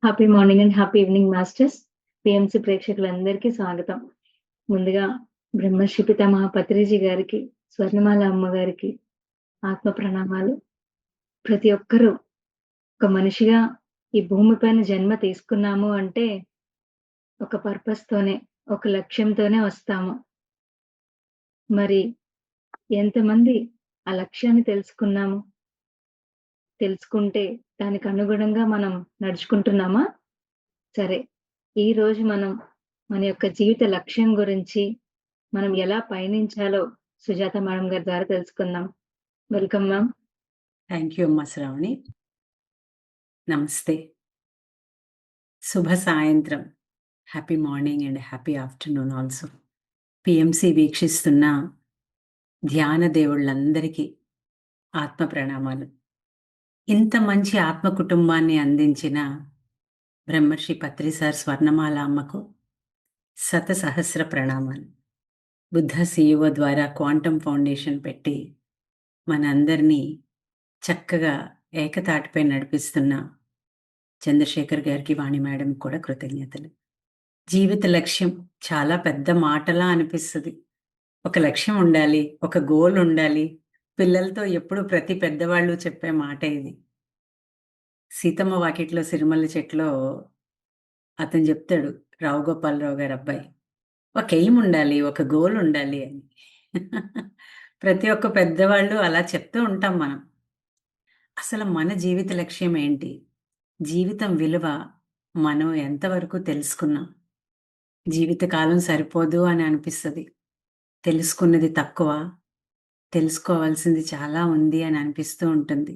Happy morning and happy evening masters. PMC ప్రేక్షకులందరికీ స్వాగతం. ముందుగా బ్రహ్మర్షి పితామహ పత్రిజీ గారికి, స్వర్ణమాల అమ్మగారికి ఆత్మ ప్రణామాలు. ప్రతి ఒక్కరూ ఒక మనిషిగా ఈ భూమిపైన జన్మ తీసుకున్నాము అంటే ఒక పర్పస్‌తోనే, ఒక లక్ష్యంతోనే వస్తాము. మరి ఎంతమంది ఆ లక్ష్యాన్ని తెలుసుకున్నాము? తెలుసుకుంటే దానికి అనుగుణంగా మనం నడుచుకుంటున్నామా? సరే. ఈరోజు మనం మన యొక్క జీవిత లక్ష్యం గురించి, మనం ఎలా పయనించాలో సుజాత మేడం గారి ద్వారా తెలుసుకుందాం. Welcome ma'am. థ్యాంక్ యూ అమ్మా శ్రావణి. నమస్తే. శుభ సాయంత్రం. Happy morning and happy afternoon also. PMC వీక్షిస్తున్న ధ్యాన దేవుళ్ళందరికీ ఆత్మ ప్రణామాలు. ఇంత మంచి ఆత్మ కుటుంబాన్ని అందించిన బ్రహ్మర్షి పత్రి సార్ స్వర్ణమాల అమ్మకు శత సహస్ర ప్రణామాలు. బుద్ధ సీఈఓ ద్వారా క్వాంటమ్ ఫౌండేషన్ పెట్టి మనందరినీ చక్కగా ఏకతాటిపై నడిపిస్తున్న చంద్రశేఖర్ గారికి, వాణి మేడంకి కూడా కృతజ్ఞతలు. జీవిత లక్ష్యం చాలా పెద్ద మాటలా అనిపిస్తది. ఒక లక్ష్యం ఉండాలి, ఒక గోల్ ఉండాలి. పిల్లలతో ఎప్పుడు ప్రతి పెద్దవాళ్ళు చెప్పే మాట ఇది. సీతమ్మ వాకిట్లో సిరిమల్లె చెట్లో అతను చెప్తాడు, రావు గోపాలరావు గారి అబ్బాయి. ఒక ఎయిమ్ ఉండాలి, ఒక గోల్ ఉండాలి అని. ప్రతి ఒక్క పెద్దవాళ్ళు అలా చెప్తూ ఉంటాం మనం. అసలు మన జీవిత లక్ష్యం ఏంటి? జీవితం విలువ మనం ఎంతవరకు తెలుసుకున్నాం? జీవితకాలం సరిపోదు అని అనిపిస్తది. తెలుసుకున్నది తక్కువ, తెలుసుకోవాల్సింది చాలా ఉంది అని అనిపిస్తూ ఉంటుంది.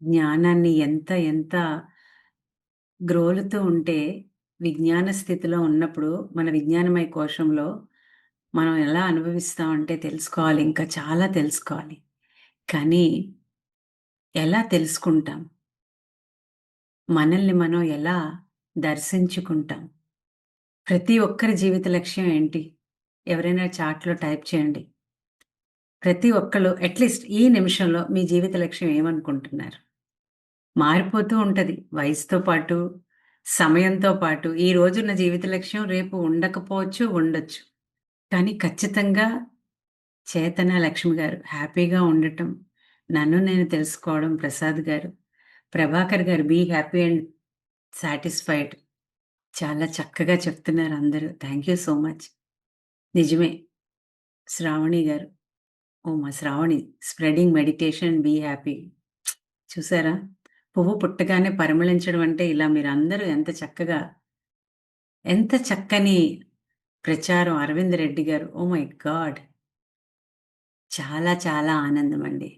జ్ఞానాన్ని ఎంత ఎంత గ్రోలుతూ ఉంటే, విజ్ఞాన స్థితిలో ఉన్నప్పుడు మన విజ్ఞానమయ కోశంలో మనం ఎలా అనుభవిస్తామంటే తెలుసుకోవాలి, ఇంకా చాలా తెలుసుకోవాలి. కానీ ఎలా తెలుసుకుంటాం? మనల్ని మనం ఎలా దర్శించుకుంటాం? ప్రతి ఒక్కరి జీవిత లక్ష్యం ఏంటి? ఎవరైనా చాట్‌లో టైప్ చేయండి. ప్రతి ఒక్కళ్ళు అట్‌లీస్ట్ ఈ నిమిషంలో మీ జీవిత లక్ష్యం ఏమనుకుంటున్నారు? మారిపోతూ ఉంటది. వయసుతో పాటు, సమయంతో పాటు. ఈ రోజున్న జీవిత లక్ష్యం రేపు ఉండకపోవచ్చు, ఉండొచ్చు. కానీ ఖచ్చితంగా చేతన లక్ష్మి గారు హ్యాపీగా ఉండటం, నన్ను నేను తెలుసుకోవడం ప్రసాద్ గారు, ప్రభాకర్ గారు బీ హ్యాపీ అండ్ సాటిస్ఫైడ్. చాలా చక్కగా చెప్తున్నారు అందరూ. Thank you so much. నిజమే. శ్రావణి గారు. ఓహ్! మా Sravani spreading meditation be happy. చూసారా? పువ్వు పుట్టగానే పరిమళించడం అంటే ఇలా మీరందరూ ఎంత చక్కని ప్రచారం అరవింద్ రెడ్డి గారు. Oh my God! చాలా చాలా ఆనందమండి.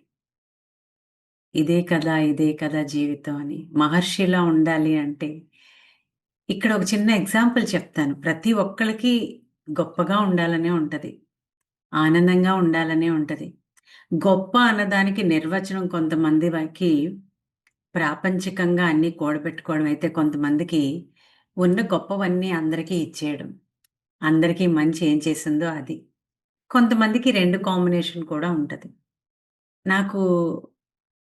ఇదే కదా జీవితం అని. మహర్షిలా ఉండాలి అంటే ఇక్కడ ఒక చిన్న ఎగ్జాంపుల్ చెప్తాను. ప్రతి ఒక్కళ్ళకి గొప్పగా ఉండాలనే ఉంటది. ఆనందంగా ఉండాలనే ఉంటది. గొప్ప అన్నదానికి నిర్వచనం కొంతమందికి ప్రాపంచికంగా అన్నీ కూడబెట్టుకోవడం అయితే, కొంతమందికి ఉన్న గొప్పవన్నీ అందరికీ ఇచ్చేయడం. అందరికీ మంచి ఏం చేసిందో అది. కొంతమందికి 2 కాంబినేషన్ కూడా ఉంటది. నాకు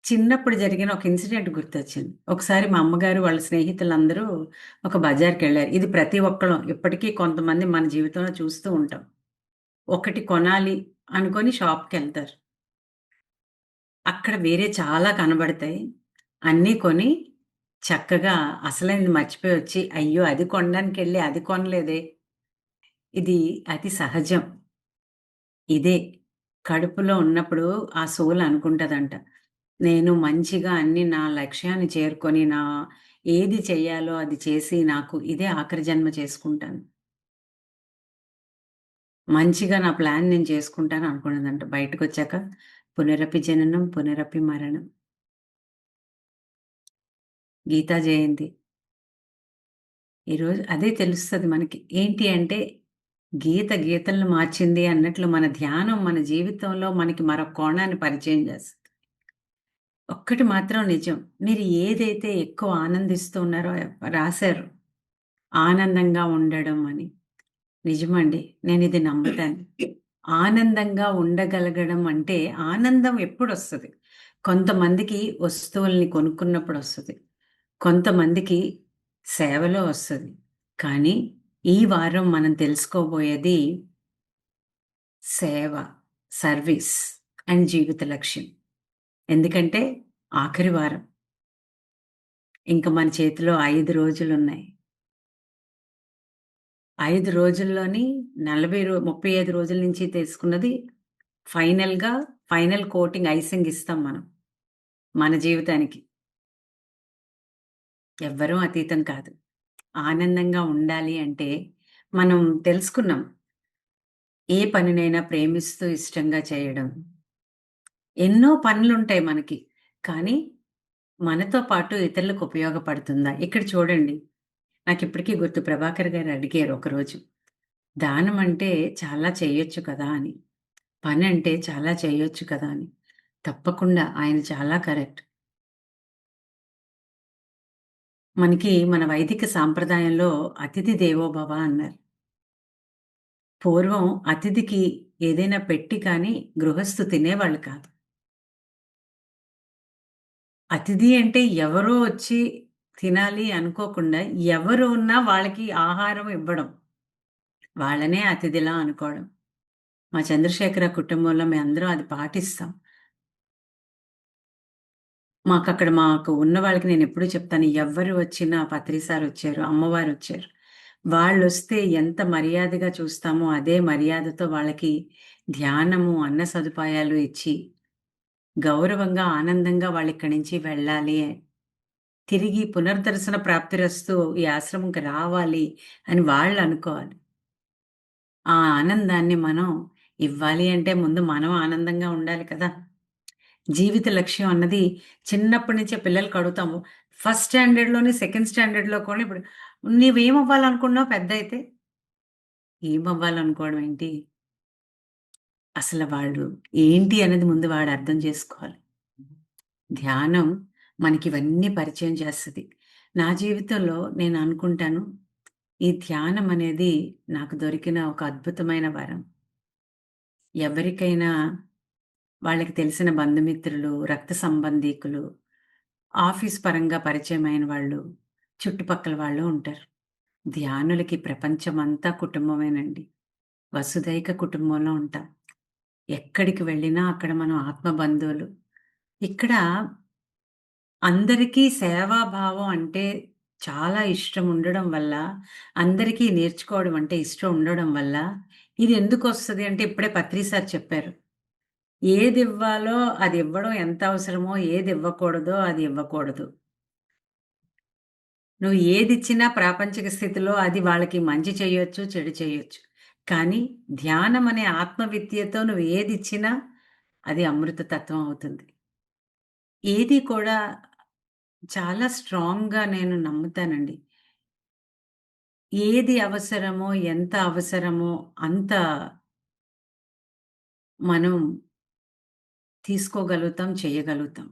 చిన్నప్పుడు జరిగిన ఒక ఇన్సిడెంట్ గుర్తొచ్చింది. ఒకసారి మా అమ్మగారు వాళ్ళ స్నేహితులందరూ ఒక బజార్‌కెళ్లారు. ఇది ప్రతి ఒక్కళ్ళం ఇప్పటికీ కొంతమంది మన జీవితంలో చూస్తూ ఉంటాం. ఒకటి కొనాలి అనుకోని షాప్‌కెళ్తారు. అక్కడ వేరే చాలా కనబడతాయి. అన్నీ కొని చక్కగా అసలైనది మర్చిపోయొచ్చి, అయ్యో! అది కొనడానికెళ్ళి అది కొనలేదే. ఇది అతి సహజం. ఇదే కడుపులో ఉన్నప్పుడు ఆ సోల్ అనుకుంటదంట. నేను మంచిగా అన్ని నా లక్ష్యాన్ని చేరుకొని, ఏది చెయ్యాలో అది చేసి, నాకు ఇదే ఆఖరి జన్మ చేసుకుంటాను. మంచిగా నా ప్లాన్ నేను చేసుకుంటాను అనుకున్నదంట. బయటకొచ్చాక పునరపి జననం, పునరపి మరణం. గీతా జయంతి. ఈరోజు అదే తెలుస్తది మనకి. ఏంటి అంటే గీతలను మార్చింది అన్నట్లు మన ధ్యానం మన జీవితంలో మనకి మరో కోణాన్ని పరిచయం చేస్తది. ఒక్కటి మాత్రం నిజం. మీరు ఏదైతే ఎక్కువ ఆనందిస్తూ ఉన్నారో రాశారు. ఆనందంగా ఉండడం అని. నిజమండి. నేనిది నమ్ముతాను. ఆనందంగా ఉండగలగడం అంటే ఆనందం ఎప్పుడొస్తది? కొంతమందికి వస్తువుల్ని కొనుక్కున్నప్పుడొస్తది. కొంతమందికి సేవలో వస్తది. కానీ ఈ వారం మనం తెలుసుకోబోయేది సేవ, సర్వీస్ అండ్ జీవిత లక్ష్యం. ఎందుకంటే ఆఖరి వారం. ఇంక మన చేతిలో 5 రోజులున్నాయి. 5 రోజుల్లోని 35 రోజుల నుంచి తీసుకున్నది ఫైనల్‌గా ఫైనల్ కోటింగ్ ఐసింగ్ ఇస్తాం మనం. మన జీవితానికి. ఎవ్వరం అతీతం కాదు. ఆనందంగా ఉండాలి అంటే మనం తెలుసుకున్నాం. ఏ పనినైనా ప్రేమిస్తూ ఇష్టంగా చేయడం. ఎన్నో పనులుంటాయి మనకి. కానీ మనతో పాటు ఇతరులకు ఉపయోగపడుతుందా? ఇక్కడ చూడండి. నాకిప్పటికీ గుర్తు ప్రభాకర్ గారు అడిగారు ఒకరోజు. దానం అంటే చాలా చేయొచ్చు కదా అని. పనంటే చాలా చేయొచ్చు కదా అని. తప్పకుండా ఆయన చాలా కరెక్ట్. మనకి మన వైదిక సాంప్రదాయంలో అతిథి దేవో భవ అన్నారు. పూర్వం అతిథికి ఏదైనా పెట్టి కానీ గృహస్థు తినేవాళ్ళు కాదు. అతిథి అంటే ఎవరో వచ్చి తినాలి అనుకోకుండా ఎవరు ఉన్నా వాళ్ళకి ఆహారం ఇవ్వడం. వాళ్ళనే అతిథిలా అనుకోవడం. మా చంద్రశేఖర కుటుంబంలో మేమందరం అది పాటిస్తాం. మాకు ఉన్న వాళ్ళకి నేనెప్పుడూ చెప్తాను. ఎవ్వరు వచ్చినా పత్రిసారొచ్చారు, అమ్మవారొచ్చారు. వాళ్ళొస్తే ఎంత మర్యాదగా చూస్తామో అదే మర్యాదతో వాళ్ళకి ధ్యానము, అన్న సదుపాయాలు ఇచ్చి, గౌరవంగా, ఆనందంగా వాళ్ళిక్కడి నుంచి వెళ్ళాలి. తిరిగి పునర్దర్శన ప్రాప్తిరస్తు ఈ ఆశ్రమంకి రావాలి అని వాళ్ళనుకోవాలి. ఆ ఆనందాన్ని మనం ఇవ్వాలి అంటే ముందు మనం ఆనందంగా ఉండాలి కదా! జీవిత లక్ష్యం అన్నది చిన్నప్పటి నుంచే పిల్లలకి అడుగుతాము. ఫస్ట్ స్టాండర్డ్‌లోని, సెకండ్ స్టాండర్డ్‌లో కూడా ఇప్పుడు "నువ్వేమవ్వాలనుకున్నావు పెద్దయితే?" ఏమవ్వాలనుకోవడం ఏంటి? అసలు వాడు ఏంటి అనేది ముందు వాడు అర్థం చేసుకోవాలి. ధ్యానం మనకివన్నీ పరిచయం చేస్తది. నా జీవితంలో నేను అనుకుంటాను, ఈ ధ్యానం అనేది నాకు దొరికిన ఒక అద్భుతమైన వరం. ఎవరికైనా వాళ్ళకి తెలిసిన బంధుమిత్రులు, రక్త సంబంధీకులు, ఆఫీస్ పరంగా పరిచయమైన వాళ్ళు, చుట్టుపక్కల వాళ్ళు ఉంటారు. ధ్యానులకి ప్రపంచమంతా కుటుంబమేనండి. వసుధైక కుటుంబంలో ఉంటాం. ఎక్కడికి వెళ్ళినా అక్కడ మనం ఆత్మ బంధువులు. ఇక్కడ అందరికీ సేవాభావం అంటే చాలా ఇష్టం ఉండడం వల్ల, అందరికీ నేర్చుకోవడం అంటే ఇష్టం ఉండడం వల్ల, ఇది ఎందుకొస్తది అంటే ఇప్పుడే పత్రి సార్ చెప్పారు. ఏదివ్వాలో అది ఇవ్వడం ఎంత అవసరమో, ఏదివ్వకూడదో అది ఇవ్వకూడదు. నువ్వు ఏదిచ్చినా ప్రాపంచిక స్థితిలో అది వాళ్ళకి మంచి చేయొచ్చు, చెడు చేయొచ్చు. కానీ ధ్యానం అనే ఆత్మ విద్యతో నువ్వు ఏదిచ్చినా అది అమృత తత్వం అవుతుంది. ఏది కూడా చాలా స్ట్రాంగ్‌గా నేను నమ్ముతానండి. ఏది అవసరమో, ఎంత అవసరమో అంత మనం తీసుకోగలుగుతాం, చేయగలుగుతాం.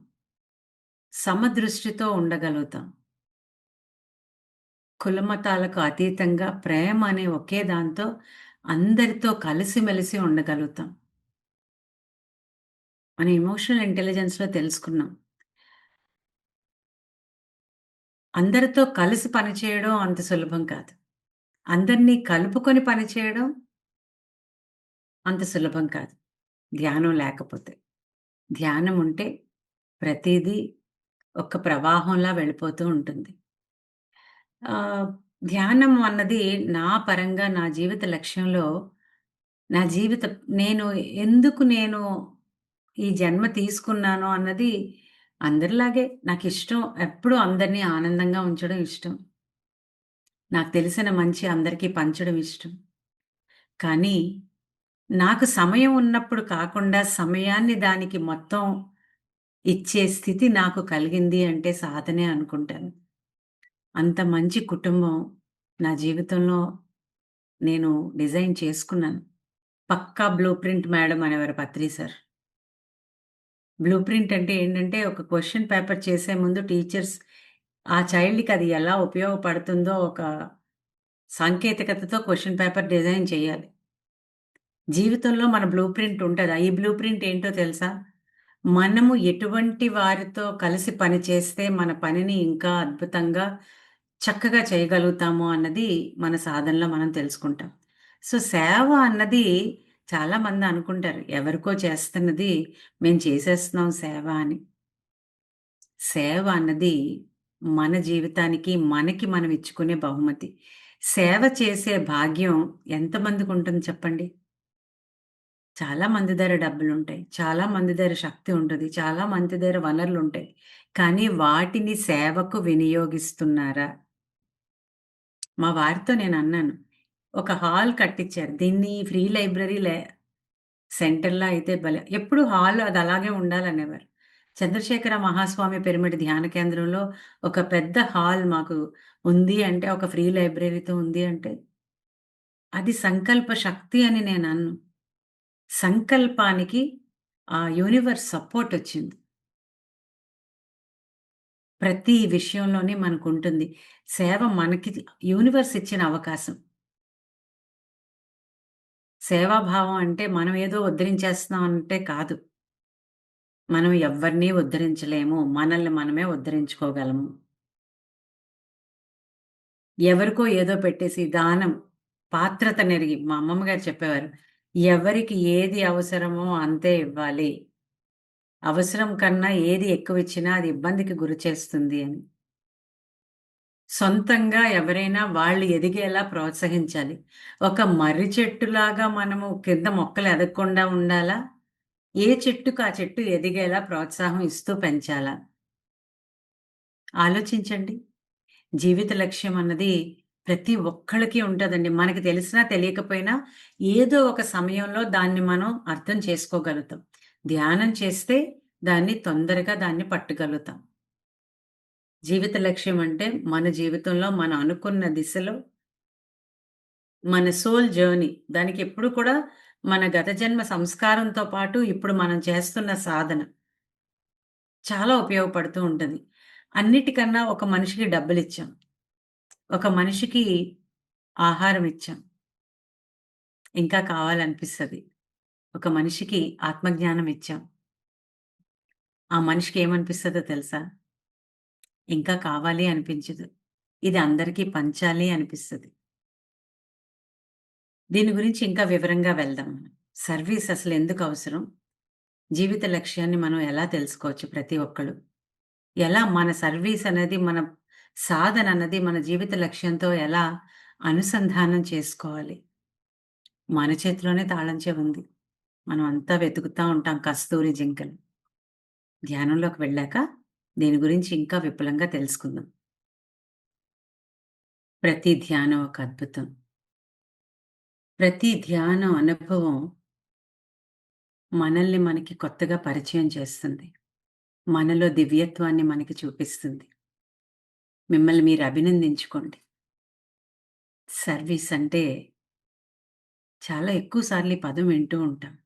సమదృష్టితో ఉండగలుగుతాం. కులమతాలకు అతీతంగా ప్రేమ అనే ఒకే దాంతో అందరితో కలిసిమెలిసి ఉండగలుగుతాం. మన ఎమోషనల్ ఇంటెలిజెన్స్‌లో తెలుసుకున్నాం. అందరితో కలిసి పనిచేయడం అంత సులభం కాదు. అందరినీ కలుపుకొని పనిచేయడం అంత సులభం కాదు. ధ్యానం లేకపోతే. ధ్యానం ఉంటే ప్రతీదీ ఒక ప్రవాహంలా వెళ్ళిపోతూ ఉంటుంది. ఆహ్, ధ్యానం అన్నది నా పరంగా నా జీవిత లక్ష్యంలో నా జీవిత నేను నేను ఈ జన్మ తీసుకున్నాను అన్నది అందరిలాగే నాకిష్టం. ఎప్పుడూ అందరిని ఆనందంగా ఉంచడం ఇష్టం. నాకు తెలిసిన మంచి అందరికీ పంచడం ఇష్టం. కానీ నాకు సమయం ఉన్నప్పుడు కాకుండా సమయాన్ని దానికి మొత్తం ఇచ్చే స్థితి నాకు కలిగింది అంటే సాధనే అనుకుంటాను. అంత మంచి కుటుంబం నా జీవితంలో నేను డిజైన్ చేసుకున్నాను. పక్కా బ్లూ ప్రింట్ మేడం అనేవారు పత్రి సార్. బ్లూ ప్రింట్ అంటే ఏంటంటే, ఒక క్వెషన్ పేపర్ చేసే ముందు టీచర్స్ ఆ చైల్డ్‌కి అది ఎలా ఉపయోగపడుతుందో ఒక సాంకేతికతతో క్వెషన్ పేపర్ డిజైన్ చేయాలి. జీవితంలో మన బ్లూ ప్రింట్ ఉంటదా? ఈ బ్లూ ప్రింట్ ఏంటో తెలుసా? మనము ఎటువంటి వారితో కలిసి పని చేస్తే మన పనిని ఇంకా అద్భుతంగా చక్కగా చేయగలుగుతాము అన్నది మన సాధనలో మనం తెలుసుకుంటాం. సో, సేవ అన్నది చాలామంది అనుకుంటారు. ఎవరికో చేస్తున్నది మేము చేసేస్తున్నాం సేవ అని. సేవ అన్నది మన జీవితానికి, మనకి మనం ఇచ్చుకునే బహుమతి. సేవ చేసే భాగ్యం ఎంతమందికుంటుంది చెప్పండి? చాలా మంది దగ్గర డబ్బులుంటాయి. చాలా మంది దగ్గర శక్తి ఉంటది. చాలా మంది దగ్గర వనరులుంటాయి. కానీ వాటిని సేవకు వినియోగిస్తున్నారా? మా వారితో నేనన్నాను. ఒక హాల్ కట్టిచ్చారు. దీన్ని ఫ్రీ లైబ్రరీ సెంటర్‌లా అయితే భలే ఎప్పుడు హాల్ అది అలాగే ఉండాలనేవారు. చంద్రశేఖర మహాస్వామి పిరమిడ్ ధ్యాన కేంద్రంలో ఒక పెద్ద హాల్ మాకు ఉంది అంటే, ఒక ఫ్రీ లైబ్రరీతో ఉంది అంటే, అది సంకల్ప శక్తి అని నేననను. సంకల్పానికి ఆ యూనివర్స్ సపోర్టొచ్చింది. ప్రతి విషయంలోని మనకుంటుంది. సేవ మనకి యూనివర్స్ ఇచ్చిన అవకాశం. సేవాభావం అంటే మనం ఏదో ఉద్ధరించేస్తున్నాం అంటే కాదు. మనం ఎవ్వరిని ఉద్ధరించలేము. మనల్ని మనమే ఉద్ధరించుకోగలము. ఎవరికో ఏదో పెట్టేసి దానం, పాత్రత నెరిగి మా అమ్మమ్మ గారు చెప్పేవారు. ఎవరికి ఏది అవసరమో అంతే ఇవ్వాలి. అవసరం కన్నా ఏది ఎక్కువిచ్చినా అది ఇబ్బందికి గురి చేస్తుంది అని. సొంతంగా ఎవరైనా వాళ్ళు ఎదిగేలా ప్రోత్సహించాలి. ఒక మర్రి చెట్టులాగా మనము కింద మొక్కలు ఎదగకుండా ఉండాలా? ఏ చెట్టుకి ఆ చెట్టు ఎదిగేలా ప్రోత్సాహం ఇస్తూ పెంచాలా? ఆలోచించండి. జీవిత లక్ష్యం అన్నది ప్రతి ఒక్కళ్ళకి ఉంటదండి. మనకి తెలిసినా తెలియకపోయినా ఏదో ఒక సమయంలో దాన్ని మనం అర్థం చేసుకోగలుగుతాం. ధ్యానం చేస్తే దాన్ని పట్టగలుగుతాం. జీవిత లక్ష్యం అంటే మన జీవితంలో మనం అనుకున్న దిశలో మన సోల్ జర్నీ దానికెప్పుడు కూడా మన గత జన్మ సంస్కారంతో పాటు ఇప్పుడు మనం చేస్తున్న సాధన చాలా ఉపయోగపడుతూ ఉంటది. అన్నిటికన్నా ఒక మనిషికి డబ్బులిచ్చాం. ఒక మనిషికి ఆహారం ఇచ్చాం. ఇంకా కావాలనిపిస్తది. ఒక మనిషికి ఆత్మజ్ఞానం ఇచ్చాం. ఆ మనిషికి ఏమనిపిస్తదో తెలుసా? ఇంకా కావాలి అనిపించదు. ఇది అందరికీ పంచాలి అనిపిస్తది. దీని గురించి ఇంకా వివరంగా వెళ్దాం మనం. సర్వీస్ అసలెందుకు అవసరం? జీవిత లక్ష్యాన్ని మనం ఎలా తెలుసుకోవచ్చు ప్రతి ఒక్కళ్ళు? ఎలా మన సర్వీస్ అనేది మన సాధన అన్నది మన జీవిత లక్ష్యంతో ఎలా అనుసంధానం చేసుకోవాలి? మన చేతిలోనే తాళం చెవుంది. మనం అంతా వెతుకుతా ఉంటాం కస్తూరి జింకలు. ధ్యానంలోకి వెళ్ళాక దీని గురించి ఇంకా విపులంగా తెలుసుకుందాం. ప్రతి ధ్యానం ఒక అద్భుతం. ప్రతి ధ్యానం అనుభవం మనల్ని మనకి కొత్తగా పరిచయం చేస్తుంది. మనలో దివ్యత్వాన్ని మనకి చూపిస్తుంది. మిమ్మల్ని మీరు అభినందించుకోండి. సర్వీస్ అంటే చాలా ఎక్కువ సార్లు ఈ పదం వింటూ ఉంటాం.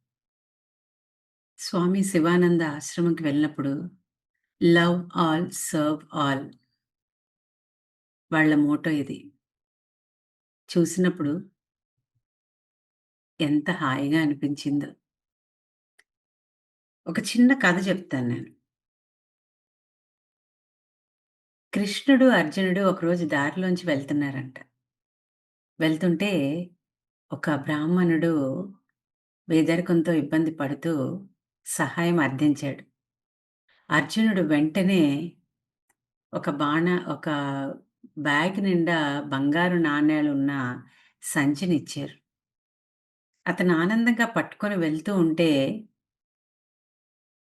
స్వామి శివానంద ఆశ్రమంకి వెళ్ళినప్పుడు లవ్ ఆల్, సర్వ్ ఆల్ వాళ్ళ మోటో ఇది. చూసినప్పుడు ఎంత హాయిగా అనిపించిందో. ఒక చిన్న కథ చెప్తాను నేను. కృష్ణుడు, అర్జునుడు ఒకరోజు దారిలోంచి వెళ్తున్నారంట. వెళ్తుంటే ఒక బ్రాహ్మణుడు పేదరికంతో ఇబ్బంది పడుతూ సహాయం అర్థించాడు. అర్జునుడు వెంటనే ఒక బ్యాగ్ నిండా బంగారు నాణేలున్న సంచినిచ్చారు. అతను ఆనందంగా పట్టుకొని వెళ్తూ ఉంటే,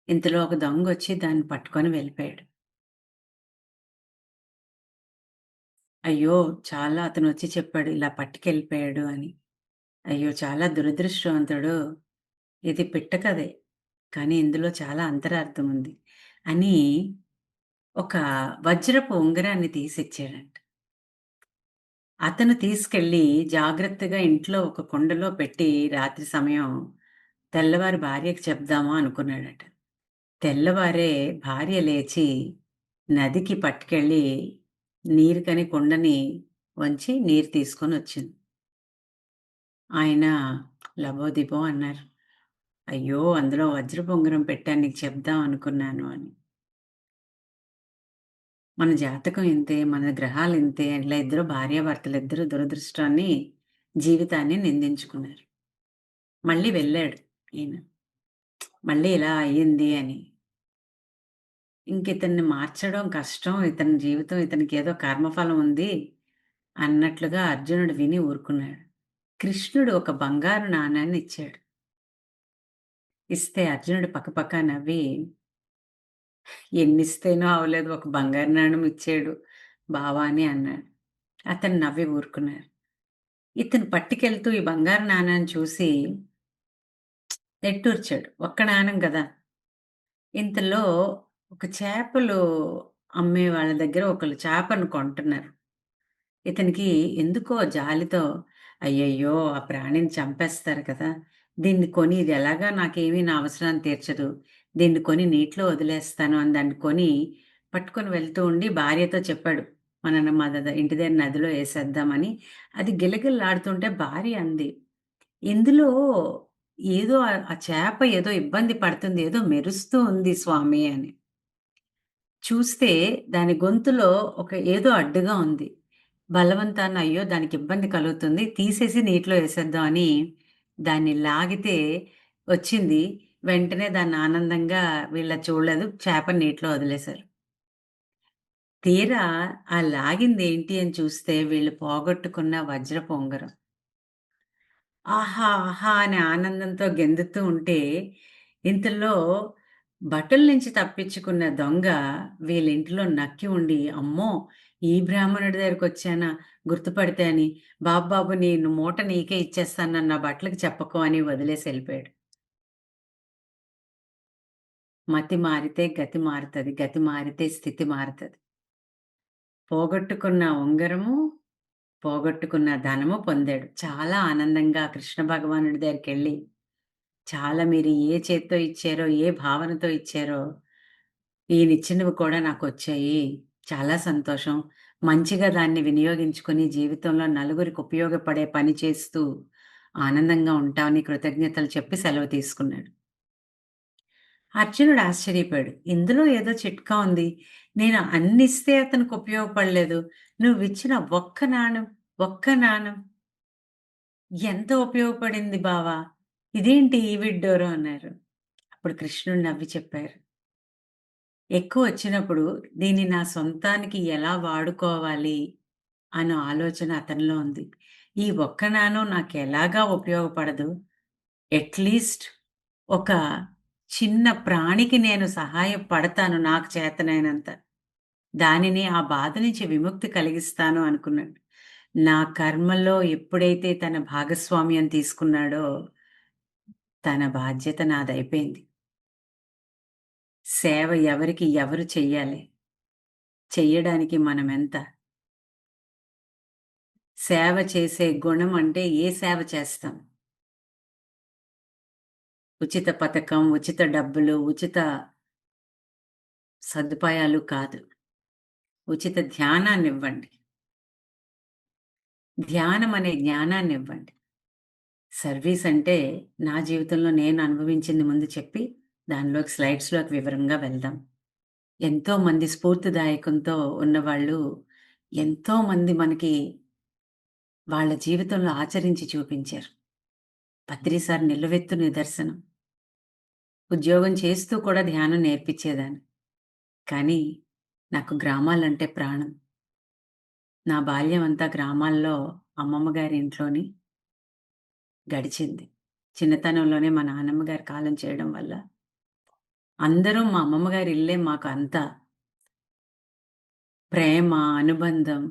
ఇంతలో ఒక దొంగొచ్చి దాన్ని పట్టుకొని వెళ్ళిపోయాడు. అయ్యో! చాలా అతనొచ్చి చెప్పాడు, ఇలా పట్టుకెళ్ళిపోయాడు అని. అయ్యో! చాలా దురదృష్టవంతుడు. ఇది పిట్ట కథే. కానీ ఇందులో చాలా అంతరార్థం ఉంది. అని ఒక వజ్రపు ఉంగరాన్ని తీసిచ్చాడంట. అతను తీసుకెళ్ళి జాగ్రత్తగా ఇంట్లో ఒక కుండలో పెట్టి రాత్రి సమయం తెల్లవారి భార్యకి చెప్దామా అనుకున్నాడట. తెల్లవారే భార్య లేచి నదికి పట్టుకెళ్ళి నీరుకని కుండని వంచి నీరు తీసుకొనొచ్చింది. ఆయన లబోదిబో అన్నారు. అయ్యో! అందులో వజ్రపు ఉంగరం పెట్టాను నీకు చెప్దాం అనుకున్నాను అని. మన జాతకం ఇంతే, మన గ్రహాలు ఇంతే, ఇలా ఇద్దరు భార్యాభర్తలిద్దరూ దురదృష్టాన్ని, జీవితాన్ని నిందించుకున్నారు. మళ్ళీ వెళ్ళాడు ఈయన. మళ్ళీ ఇలా అయ్యింది అని. ఇంకితన్ని మార్చడం కష్టం. ఇతని జీవితం ఇతనికేదో కర్మఫలం ఉంది అన్నట్లుగా అర్జునుడు విని ఊరుకున్నాడు. కృష్ణుడు ఒక బంగారు నాణాన్ని ఇచ్చాడు. ఇస్తే అర్జునుడు పకపకా నవ్వి, ఎన్నిస్తేనో అవ్వలేదు, ఒక బంగారు నాణెం ఇచ్చాడు బావా అని అన్నాడు. అతను నవ్వి ఊరుకున్నారు. ఇతను పట్టుకెళ్తూ ఈ బంగారు నాణాన్ని చూసి నిట్టూర్చాడు. ఒక్క నాణెం గదా! ఇంతలో ఒక చేపలు అమ్మే వాళ్ళ దగ్గర ఒకళ్ళు చేపను కొంటున్నారు. ఇతనికి ఎందుకో జాలితో, అయ్యయ్యో! ఆ ప్రాణిని చంపేస్తారు కదా! దీన్ని కొని ఇది ఎలాగా నాకేమీ నా అవసరాన్ని తీర్చదు. దీన్ని కొని నీటిలో వదిలేస్తాను అని దాన్ని కొని పట్టుకొని వెళ్తూ ఉండి భార్యతో చెప్పాడు. మన మా ఇంటి దగ్గర నదిలో ఏసేద్దామని. అది గిలగిల్లాడుతుంటే భార్య అంది, ఇందులో ఏదో ఆ చేప ఏదో ఇబ్బంది పడుతుంది. ఏదో మెరుస్తూ ఉంది స్వామి అని. చూస్తే దాని గొంతులో ఏదో అడ్డుగా ఉంది. బలవంతాన అయ్యో! దానికి ఇబ్బంది కలుగుతుంది. తీసేసి నీటిలో ఏసేద్దాం అని దాన్ని లాగితే వచ్చింది. వెంటనే దాన్ని ఆనందంగా వీళ్ళది చూడలేదు. చేపని నీటిలో వదిలేశారు. తీరా ఆ లాగిందేంటి అని చూస్తే వీళ్ళు పోగొట్టుకున్న వజ్రపు ఉంగరం. ఆహా! ఆహా! అని ఆనందంతో గెంతుతూ ఉంటే, ఇంతలో బట్టల నుంచి తప్పించుకున్న దొంగ వీళ్ళింటిలో నక్కి ఉండి, అమ్మో! ఈ బ్రాహ్మణుడి దగ్గరకొచ్చానా గుర్తుపడితే అని, బాబు బాబు నేను మూట నీకే ఇచ్చేస్తాను నన్ను నా బట్టలకి చెప్పకు అని వదిలేసి ఎళ్ళిపోయాడు. మతి మారితే గతి మారుతది. గతి మారితే స్థితి మారుతది. పోగొట్టుకున్న ఉంగరము, పోగొట్టుకున్న ధనము పొందాడు. చాలా ఆనందంగా కృష్ణ భగవానుడి దగ్గరికెళ్ళి చాలా మీరు ఏ చేత్తో ఇచ్చారో, ఏ భావనతో ఇచ్చారో, ఈయనిచ్చినవి కూడా నాకొచ్చాయి. చాలా సంతోషం. మంచిగా దాన్ని వినియోగించుకొని జీవితంలో నలుగురికి ఉపయోగపడే పని చేస్తూ ఆనందంగా ఉంటామని కృతజ్ఞతలు చెప్పి సెలవు తీసుకున్నాడు. అర్జునుడు ఆశ్చర్యపోయాడు. ఇందులో ఏదో చిట్కా ఉంది. నేను అన్నిస్తే అతనికి ఉపయోగపడలేదు. నువ్విచ్చిన ఒక్క నాణెం ఎంత ఉపయోగపడింది బావా! ఇదేంటి ఈ విడ్డూరం అన్నారు. అప్పుడు కృష్ణుడు నవ్వి చెప్పారు. ఎక్కువొచ్చినప్పుడు దీన్ని నా సొంతానికి ఎలా వాడుకోవాలి అన్న ఆలోచన అతనిలో ఉంది. ఈ ఒక్క నాణెం నాకెలాగా ఉపయోగపడదు. అట్‌లీస్ట్ ఒక చిన్న ప్రాణికి నేను సహాయపడతాను నాకు చేతనైనంత. దానిని ఆ బాధ నుంచి విముక్తి కలిగిస్తాను అనుకున్నాడు. నా కర్మలో ఎప్పుడైతే తన భాగస్వామ్యం తీసుకున్నాడో, తన బాధ్యత నాదయిపోయింది. సేవ ఎవరికి ఎవరు చెయ్యాలి? చెయ్యడానికి మనమెంత? సేవ చేసే గుణం అంటే ఏ సేవ చేస్తాం? ఉచిత పథకం, ఉచిత డబ్బులు, ఉచిత సదుపాయాలు కాదు. ఉచిత ధ్యానాన్నివ్వండి. ధ్యానం అనే జ్ఞానాన్నివ్వండి. సర్వీస్ అంటే నా జీవితంలో నేను అనుభవించింది ముందు చెప్పి, దానిలోకి స్లైడ్స్‌లోకి వివరంగా వెళ్దాం. ఎంతోమంది స్ఫూర్తిదాయకంతో ఉన్నవాళ్ళు, ఎంతోమంది మనకి వాళ్ళ జీవితంలో ఆచరించి చూపించారు. పత్రి సార్ నిలువెత్తు నిదర్శనం. ఉద్యోగం చేస్తూ కూడా ధ్యానం నేర్పించేదాన్ని. కానీ నాకు గ్రామాలంటే ప్రాణం. నా బాల్యం అంతా గ్రామాల్లో అమ్మమ్మ గారి ఇంట్లోని గడిచింది. చిన్నతనంలోనే మా నాన్నమ్మ గారు కాలం చేయడం వల్ల అందరం మా అమ్మమ్మ గారి ఇల్లే మాకు అంతా. ప్రేమ, అనుబంధం,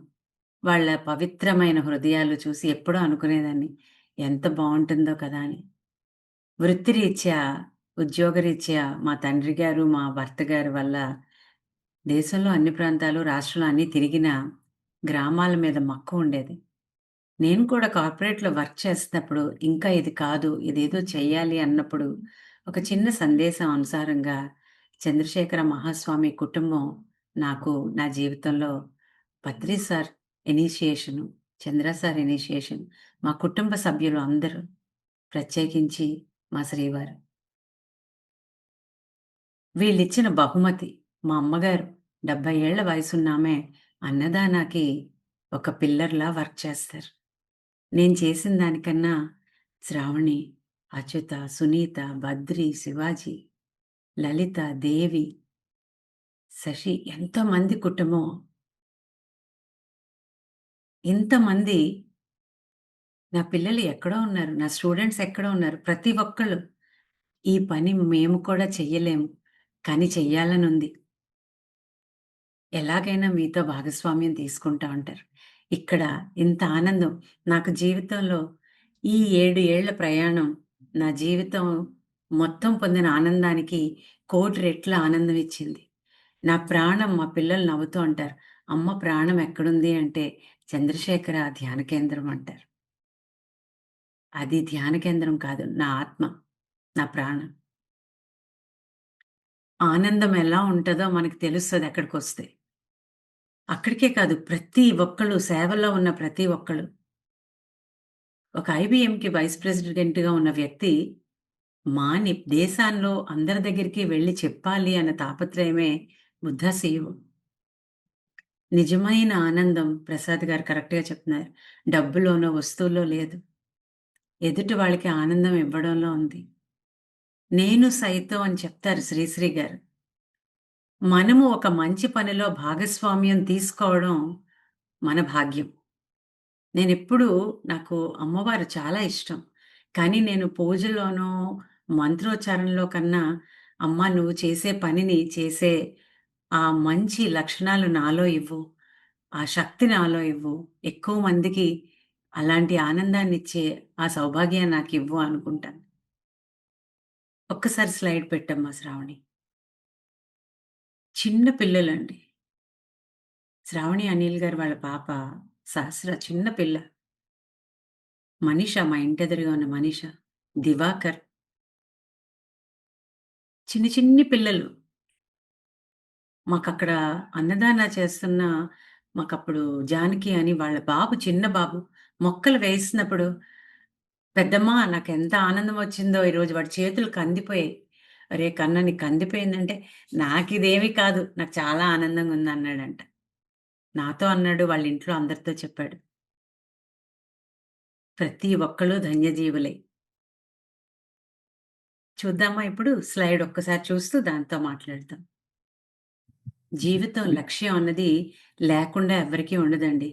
వాళ్ళ పవిత్రమైన హృదయాలు చూసి ఎప్పుడూ అనుకునేదాన్ని. ఎంత బావుంటుందో కదా అని. వృత్తిరీత్యా, ఉద్యోగరీత్యా మా తండ్రి గారు, మా భర్త గారి వల్ల దేశంలో అన్ని ప్రాంతాలు, రాష్ట్రంలో అన్నీ తిరిగినా గ్రామాల మీద మక్కువుండేది. నేను కూడా కార్పొరేట్‌లో వర్క్ చేస్తున్నప్పుడు ఇంకా ఇది కాదు, ఇదేదో చెయ్యాలి అన్నప్పుడు ఒక చిన్న సందేశం అనుసారంగా చంద్రశేఖర మహాస్వామి కుటుంబం నాకు నా జీవితంలో పత్రి సార్ ఇనిషియేషను, చంద్ర సార్ ఇనిషియేషన్, మా కుటుంబ సభ్యులు అందరూ, ప్రత్యేకించి మా శ్రీవారు. వీళ్ళిచ్చిన బహుమతి మా అమ్మగారు 70 ఏళ్ల వయసున్నామె అన్నదానాకి ఒక పిల్లర్‌లా వర్క్ చేస్తారు. నేను చేసిన దానికన్నా శ్రావణి, అచ్యుత, సునీత, బద్రి, శివాజీ, లలిత, దేవి, శశి ఎంతమంది కుటుంబం. ఇంతమంది నా పిల్లలు ఎక్కడో ఉన్నారు. నా స్టూడెంట్స్ ఎక్కడో ఉన్నారు. ప్రతి ఒక్కళ్ళు ఈ పని మేము కూడా చెయ్యలేము. కానీ చెయ్యాలనుంది. ఎలాగైనా మీతో భాగస్వామ్యం తీసుకుంటా ఉంటారు. ఇక్కడ ఇంత ఆనందం నాకు జీవితంలో ఈ 7 ఏళ్ల ప్రయాణం నా జీవితం మొత్తం పొందిన ఆనందానికి కోటి రెట్ల ఆనందం ఇచ్చింది. నా ప్రాణం మా పిల్లలు నవ్వుతూ అంటారు. అమ్మ ప్రాణం ఎక్కడుంది అంటే చంద్రశేఖర ధ్యాన కేంద్రం అంటారు. అది ధ్యాన కేంద్రం కాదు. నా ఆత్మ, నా ప్రాణం. ఆనందం ఎలా ఉంటదో మనకు తెలుస్తది అక్కడికొస్తే. అక్కడికే కాదు ప్రతి ఒక్కళ్ళు సేవలో ఉన్న ప్రతి ఒక్కళ్ళు. ఒక ఐబీఎంకి వైస్ ప్రెసిడెంట్‌గా ఉన్న వ్యక్తి మాని దేశాల్లో అందరి దగ్గరికి వెళ్లి చెప్పాలి అన్న తాపత్రయమే బుద్ధ సీఈఓ. నిజమైన ఆనందం ప్రసాద్ గారు కరెక్ట్‌గా చెప్తున్నారు. డబ్బులోనో, వస్తువుల్లో లేదు. ఎదుటి వాళ్ళకి ఆనందం ఇవ్వడంలో ఉంది. నేను సైతం అని చెప్తారు శ్రీశ్రీ గారు. మనము ఒక మంచి పనిలో భాగస్వామ్యం తీసుకోవడం మన భాగ్యం. నేనెప్పుడూ నాకు అమ్మవారు చాలా ఇష్టం. కానీ నేను పూజలోనో, మంత్రోచ్చారణలో కన్నా, అమ్మా నువ్వు చేసే పనిని చేసే ఆ మంచి లక్షణాలు నాలో ఇవ్వు. ఆ శక్తి నాలో ఇవ్వు. ఎక్కువ మందికి అలాంటి ఆనందాన్నిచ్చే ఆ సౌభాగ్యాన్ని నాకివ్వు అనుకుంటాను. ఒక్కసారి స్లైడ్ పెట్టమ్మా శ్రావణి. చిన్న పిల్లలండి. శ్రావణి అనిల్ గారు వాళ్ళ పాప సహస్ర చిన్న పిల్ల. మనీష మా ఇంటెదురుగా ఉన్న మనీష, దివాకర్ చిన్ని చిన్ని పిల్లలు. మాకక్కడ అన్నదాన చేస్తున్న మాకప్పుడు జానకి అని వాళ్ళ బాబు చిన్న బాబు మొక్కలు వేసినప్పుడు, "పెద్దమ్మా నాకెంత ఆనందం వచ్చిందో ఈరోజు వాడి చేతులు కందిపోయాయి." "అరే కన్నా నీకు కందిపోయిందంటే" "నాకిదేమీ కాదు. నాకు చాలా ఆనందంగా ఉందన్నాడంట." నాతో అన్నాడు, వాళ్ళ ఇంట్లో అందరితో చెప్పాడు. ప్రతి ఒక్కళ్ళు ధన్యజీవులే. చూద్దామా ఇప్పుడు? స్లైడ్ ఒక్కసారి చూస్తూ దాంతో మాట్లాడదాం. జీవితం లక్ష్యం అన్నది లేకుండా ఎవ్వరికీ ఉండదండి.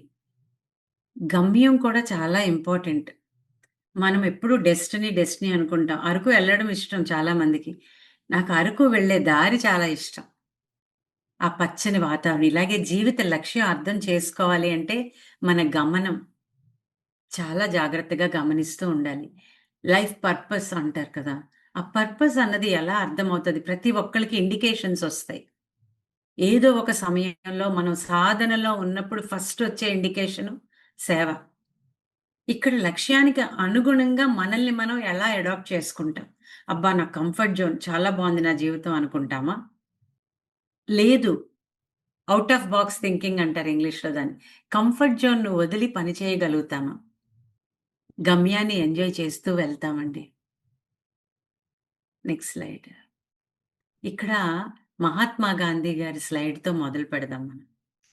గమ్యం కూడా చాలా ఇంపార్టెంట్. మనం ఎప్పుడూ డెస్టినీ, డెస్టినీ అనుకుంటాం. అరకు వెళ్ళడం ఇష్టం చాలా మందికి. నాకు అరకు వెళ్ళే దారి చాలా ఇష్టం. ఆ పచ్చని వాతావరణం. ఇలాగే జీవిత లక్ష్యం అర్థం చేసుకోవాలి అంటే మన గమనం చాలా జాగ్రత్తగా గమనిస్తూ ఉండాలి. లైఫ్ పర్పస్ అంటారు కదా! ఆ పర్పస్ అన్నది ఎలా అర్థమవుతది? ప్రతి ఒక్కళ్ళకి ఇండికేషన్స్ ఒస్తాయి. ఏదో ఒక సమయంలో మనం సాధనలో ఉన్నప్పుడు ఫస్ట్ వచ్చే ఇండికేషను సేవ. ఇక్కడ లక్ష్యానికి అనుగుణంగా మనల్ని మనం ఎలా అడాప్ట్ చేసుకుంటాం. అబ్బా! నా కంఫర్ట్ జోన్ చాలా బావుంది నా జీవితం అనుకుంటామా? లేదు. ఔట్ ఆఫ్ బాక్స్ థింకింగ్ అంటారు ఇంగ్లీష్‌లో దాన్ని. కంఫర్ట్ జోన్‌ను వదిలి పని చేయగలుగుతామా? గమ్యాన్ని ఎంజాయ్ చేస్తూ వెళ్తామండి. Next slide. ఇక్కడ మహాత్మా గాంధీ గారి స్లైడ్‌తో మొదలు పెడదాం మనం.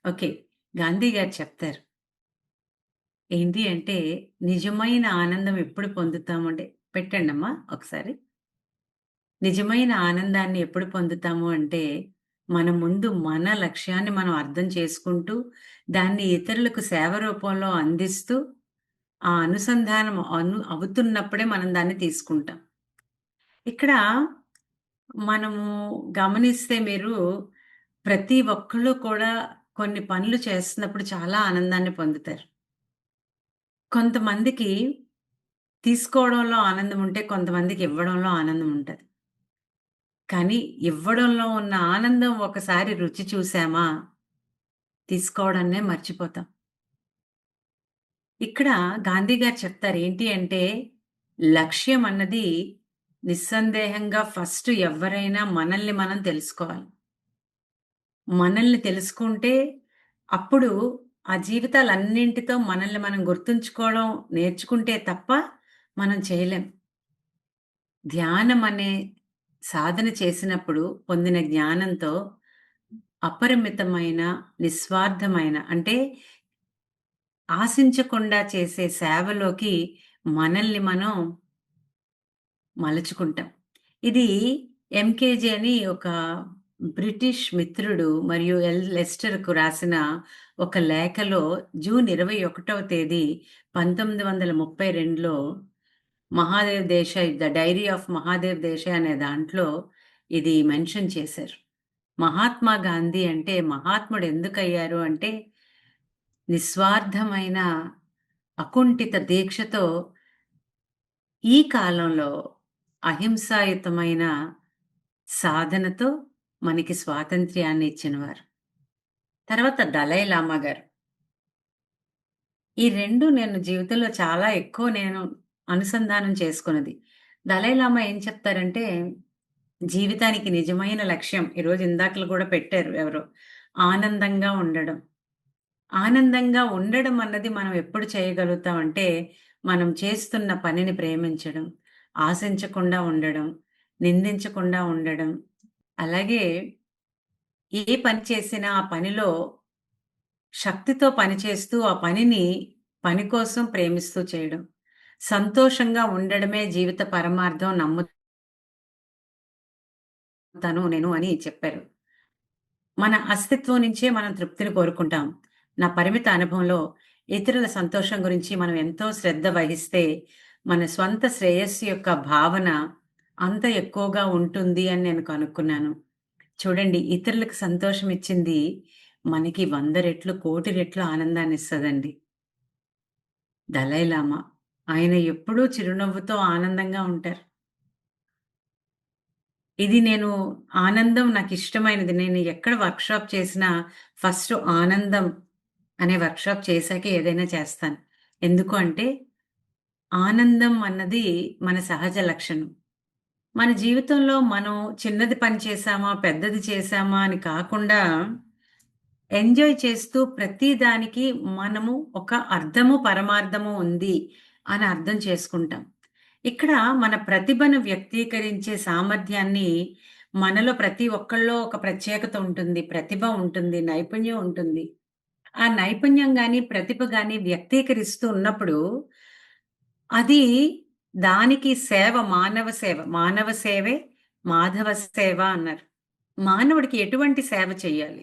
ఓకే. గాంధీ గారు చెప్తారు. ఏంటి అంటే, నిజమైన ఆనందం ఎప్పుడు పొందుతామంటే పెట్టండమ్మా ఒకసారి. నిజమైన ఆనందాన్ని ఎప్పుడు పొందుతాము అంటే, మన ముందు మన లక్ష్యాన్ని మనం అర్థం చేసుకుంటూ, దాన్ని ఇతరులకు సేవ రూపంలో అందిస్తూ, ఆ అనుసంధానం అవుతున్నప్పుడే మనం దాన్ని తీసుకుంటాం. ఇక్కడ మనము గమనిస్తే మీరు ప్రతి ఒక్కళ్ళు కూడా కొన్ని పనులు చేస్తున్నప్పుడు చాలా ఆనందాన్ని పొందుతారు. కొంతమందికి తీసుకోవడంలో ఆనందం ఉంటే, కొంతమందికి ఇవ్వడంలో ఆనందం ఉంటది. కానీ ఇవ్వడంలో ఉన్న ఆనందం ఒకసారి రుచి చూసామా, తీసుకోవడాన్నే మర్చిపోతాం. ఇక్కడ గాంధీ గారు చెప్తారు ఏంటి అంటే, లక్ష్యం అన్నది నిస్సందేహంగా ఫస్ట్ ఎవ్వరైనా మనల్ని మనం తెలుసుకోవాలి. మనల్ని తెలుసుకుంటే, అప్పుడు ఆ జీవితాలన్నింటితో మనల్ని మనం గుర్తుంచుకోవడం నేర్చుకుంటే తప్ప మనం చేయలేం. ధ్యానం అనే సాధన చేసినప్పుడు పొందిన జ్ఞానంతో అపరిమితమైన, నిస్వార్థమైన అంటే ఆశించకుండా చేసే సేవలోకి మనల్ని మనం మలుచుకుంటాం. ఇది 'ఎంకేజే' అని ఒక బ్రిటిష్ మిత్రుడు మరియు లెస్టర్‌కు రాసిన ఒక లేఖలో జూన్ 21వ తేదీ 1932లో Mahadev Desai 'the diary of Mahadev Desai' అనే దాంట్లో ఇది మెన్షన్ చేశారు. మహాత్మా గాంధీ అంటే మహాత్ముడు ఎందుకయ్యారు అంటే నిస్వార్థమైన అకుంఠిత దీక్షతో ఈ కాలంలో అహింసాయుతమైన సాధనతో మనకి స్వాతంత్ర్యాన్ని ఇచ్చినవారు. తర్వాత దలై లామా గారు. ఈ 2 నేను జీవితంలో చాలా ఎక్కువ నేను అనుసంధానం చేసుకున్నది. దలై లామా ఏం చెప్తారంటే, జీవితానికి నిజమైన లక్ష్యం ఈరోజు ఇందాకల గూడా పెట్టారు ఎవరో, ఆనందంగా ఉండడం. ఆనందంగా ఉండడం అన్నది మనం ఎప్పుడు చేయగలుగుతాం అంటే, మనం చేస్తున్న పనిని ప్రేమించడం, ఆశించకుండా ఉండడం, నిందించకుండా ఉండడం. అలాగే ఏ పని చేసినా ఆ పనిలో శక్తితో పనిచేస్తూ, ఆ పనిని పని కోసం ప్రేమిస్తూ చేయడం. సంతోషంగా ఉండడమే జీవిత పరమార్థం నమ్ముతాను నేను అని చెప్పారు. మన అస్తిత్వం నుంచే మనం తృప్తిని కోరుకుంటాం. నా పరిమిత అనుభవంలో ఇతరుల సంతోషం గురించి మనం ఎంతో శ్రద్ధ వహిస్తే, మన స్వంత శ్రేయస్సు యొక్క భావన అంత ఎక్కువగా ఉంటుంది అని నేను కనుక్కున్నాను. చూడండి ఇతరులకు సంతోషం ఇచ్చింది మనకి 100 రెట్లు, కోటి రెట్లు ఆనందాన్నిస్తదండి. దలై లామా. ఆయన ఎప్పుడూ చిరునవ్వుతో ఆనందంగా ఉంటారు. ఇది నేను ఆనందం నాకిష్టమైనది. నేను ఎక్కడ వర్క్‌షాప్ చేసినా ఫస్ట్ ఆనందం అనే వర్క్‌షాప్ చేశాకే ఏదైనా చేస్తాను. ఎందుకు అంటే ఆనందం అన్నది మన సహజ లక్షణం. మన జీవితంలో మనం చిన్నది పని చేశామా, పెద్దది చేశామా అని కాకుండా ఎంజాయ్ చేస్తూ ప్రతి దానికి మనము ఒక అర్థము, పరమార్థము ఉంది అని అర్థం చేసుకుంటాం. ఇక్కడ మన ప్రతిభను వ్యక్తీకరించే సామర్థ్యాన్ని మనలో ప్రతి ఒక్కళ్ళలో ఒక ప్రత్యేకత ఉంటుంది. ప్రతిభ ఉంటుంది. నైపుణ్యం ఉంటుంది. ఆ నైపుణ్యం గాని, ప్రతిభ గాని వ్యక్తీకరిస్తూ ఉన్నప్పుడు అది దానికి సేవ, మానవ సేవ. మానవ సేవే మాధవ సేవ అన్నారు. మానవుడికి ఎటువంటి సేవ చేయాలి?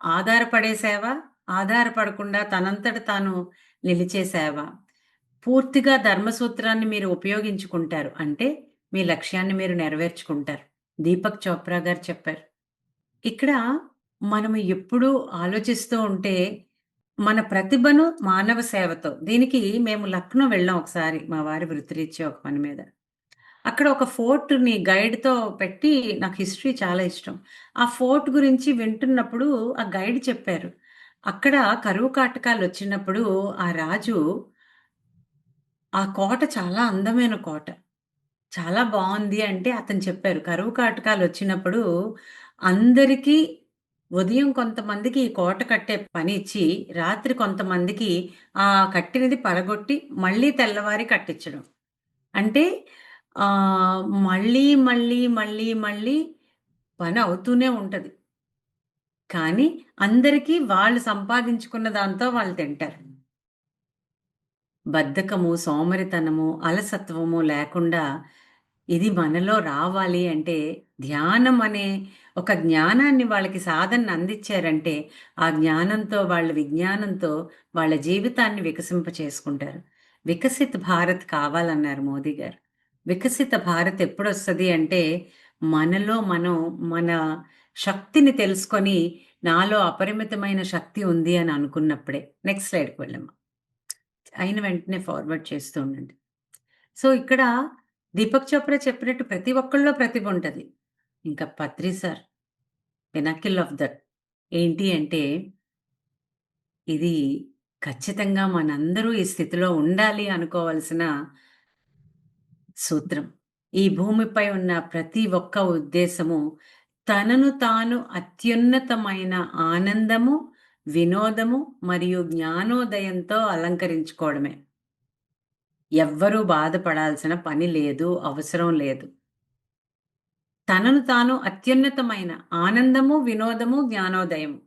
ఆధారపడే సేవ, ఆధారపడకుండా తనంతట తాను నిలిచే సేవ. పూర్తిగా ధర్మసూత్రాన్ని మీరు ఉపయోగించుకుంటారు. అంటే మీ లక్ష్యాన్ని మీరు నెరవేర్చుకుంటారు. దీపక్ చోప్రా గారు చెప్పారు. ఇక్కడ మనము ఎప్పుడూ ఆలోచిస్తూ ఉంటే మన ప్రతిభను మానవ సేవతో దీనికి మేము లక్నో వెళ్ళాం ఒకసారి మా వారి వృత్తిరీత్యా ఒక పని మీద. అక్కడ ఒక ఫోర్ట్‌ని గైడ్‌తో పెట్టి నాకు హిస్టరీ చాలా ఇష్టం. ఆ ఫోర్ట్ గురించి వింటున్నప్పుడు ఆ గైడ్ చెప్పారు. అక్కడ కరువు కాటకాలొచ్చినప్పుడు ఆ రాజు ఆ కోట చాలా అందమైన కోట. చాలా బావుంది అంటే అతను చెప్పారు. కరువు కాటకాలొచ్చినప్పుడు అందరికీ ఉదయం కొంతమందికి ఈ కోట కట్టే పని ఇచ్చి, రాత్రి కొంతమందికి ఆ కట్టినది పడగొట్టి మళ్ళీ తెల్లవారి కట్టించడం. అంటే మళ్ళీ పని అవుతూనే ఉంటది. కానీ అందరికీ వాళ్ళు సంపాదించుకున్న దాంతో వాళ్ళు తింటారు. బద్ధకము, సోమరితనము, అలసత్వము లేకుండా ఇది మనలో రావాలి అంటే ధ్యానం అనే ఒక జ్ఞానాన్ని వాళ్ళకి సాధనను అందించారంటే, ఆ జ్ఞానంతో వాళ్ళ విజ్ఞానంతో వాళ్ళ జీవితాన్ని వికసింప చేసుకుంటారు. వికసిత్ భారత్ కావాలన్నారు మోదీ గారు. వికసిత భారత్ ఎప్పుడొస్తది అంటే, మనలో మనం మన శక్తిని తెలుసుకొని, నాలో అపరిమితమైన శక్తి ఉంది అని అనుకున్నప్పుడే. నెక్స్ట్ స్లైడ్‌కి వెళ్ళమ్మా. అయిన వెంటనే ఫార్వర్డ్ చేస్తూ ఉండండి. సో, ఇక్కడ దీపక్ చోప్రా చెప్పినట్టు ప్రతి ఒక్కళ్ళలో ప్రతిభ ఉంటది. ఇంకా పత్రి సార్ పినాకిల్ ఆఫ్ దట్ ఏంటి అంటే, ఇది ఖచ్చితంగా మనందరూ ఈ స్థితిలో ఉండాలి అనుకోవాల్సిన సూత్రం. ఈ భూమిపై ఉన్న ప్రతి ఒక్క ఉద్దేశము తనను తాను అత్యున్నతమైన ఆనందము, వినోదము మరియు జ్ఞానోదయంతో అలంకరించుకోవడమే. ఎవ్వరూ బాధపడాల్సిన పని లేదు, అవసరం లేదు. తనను తాను అత్యున్నతమైన ఆనందము, వినోదము, జ్ఞానోదయము.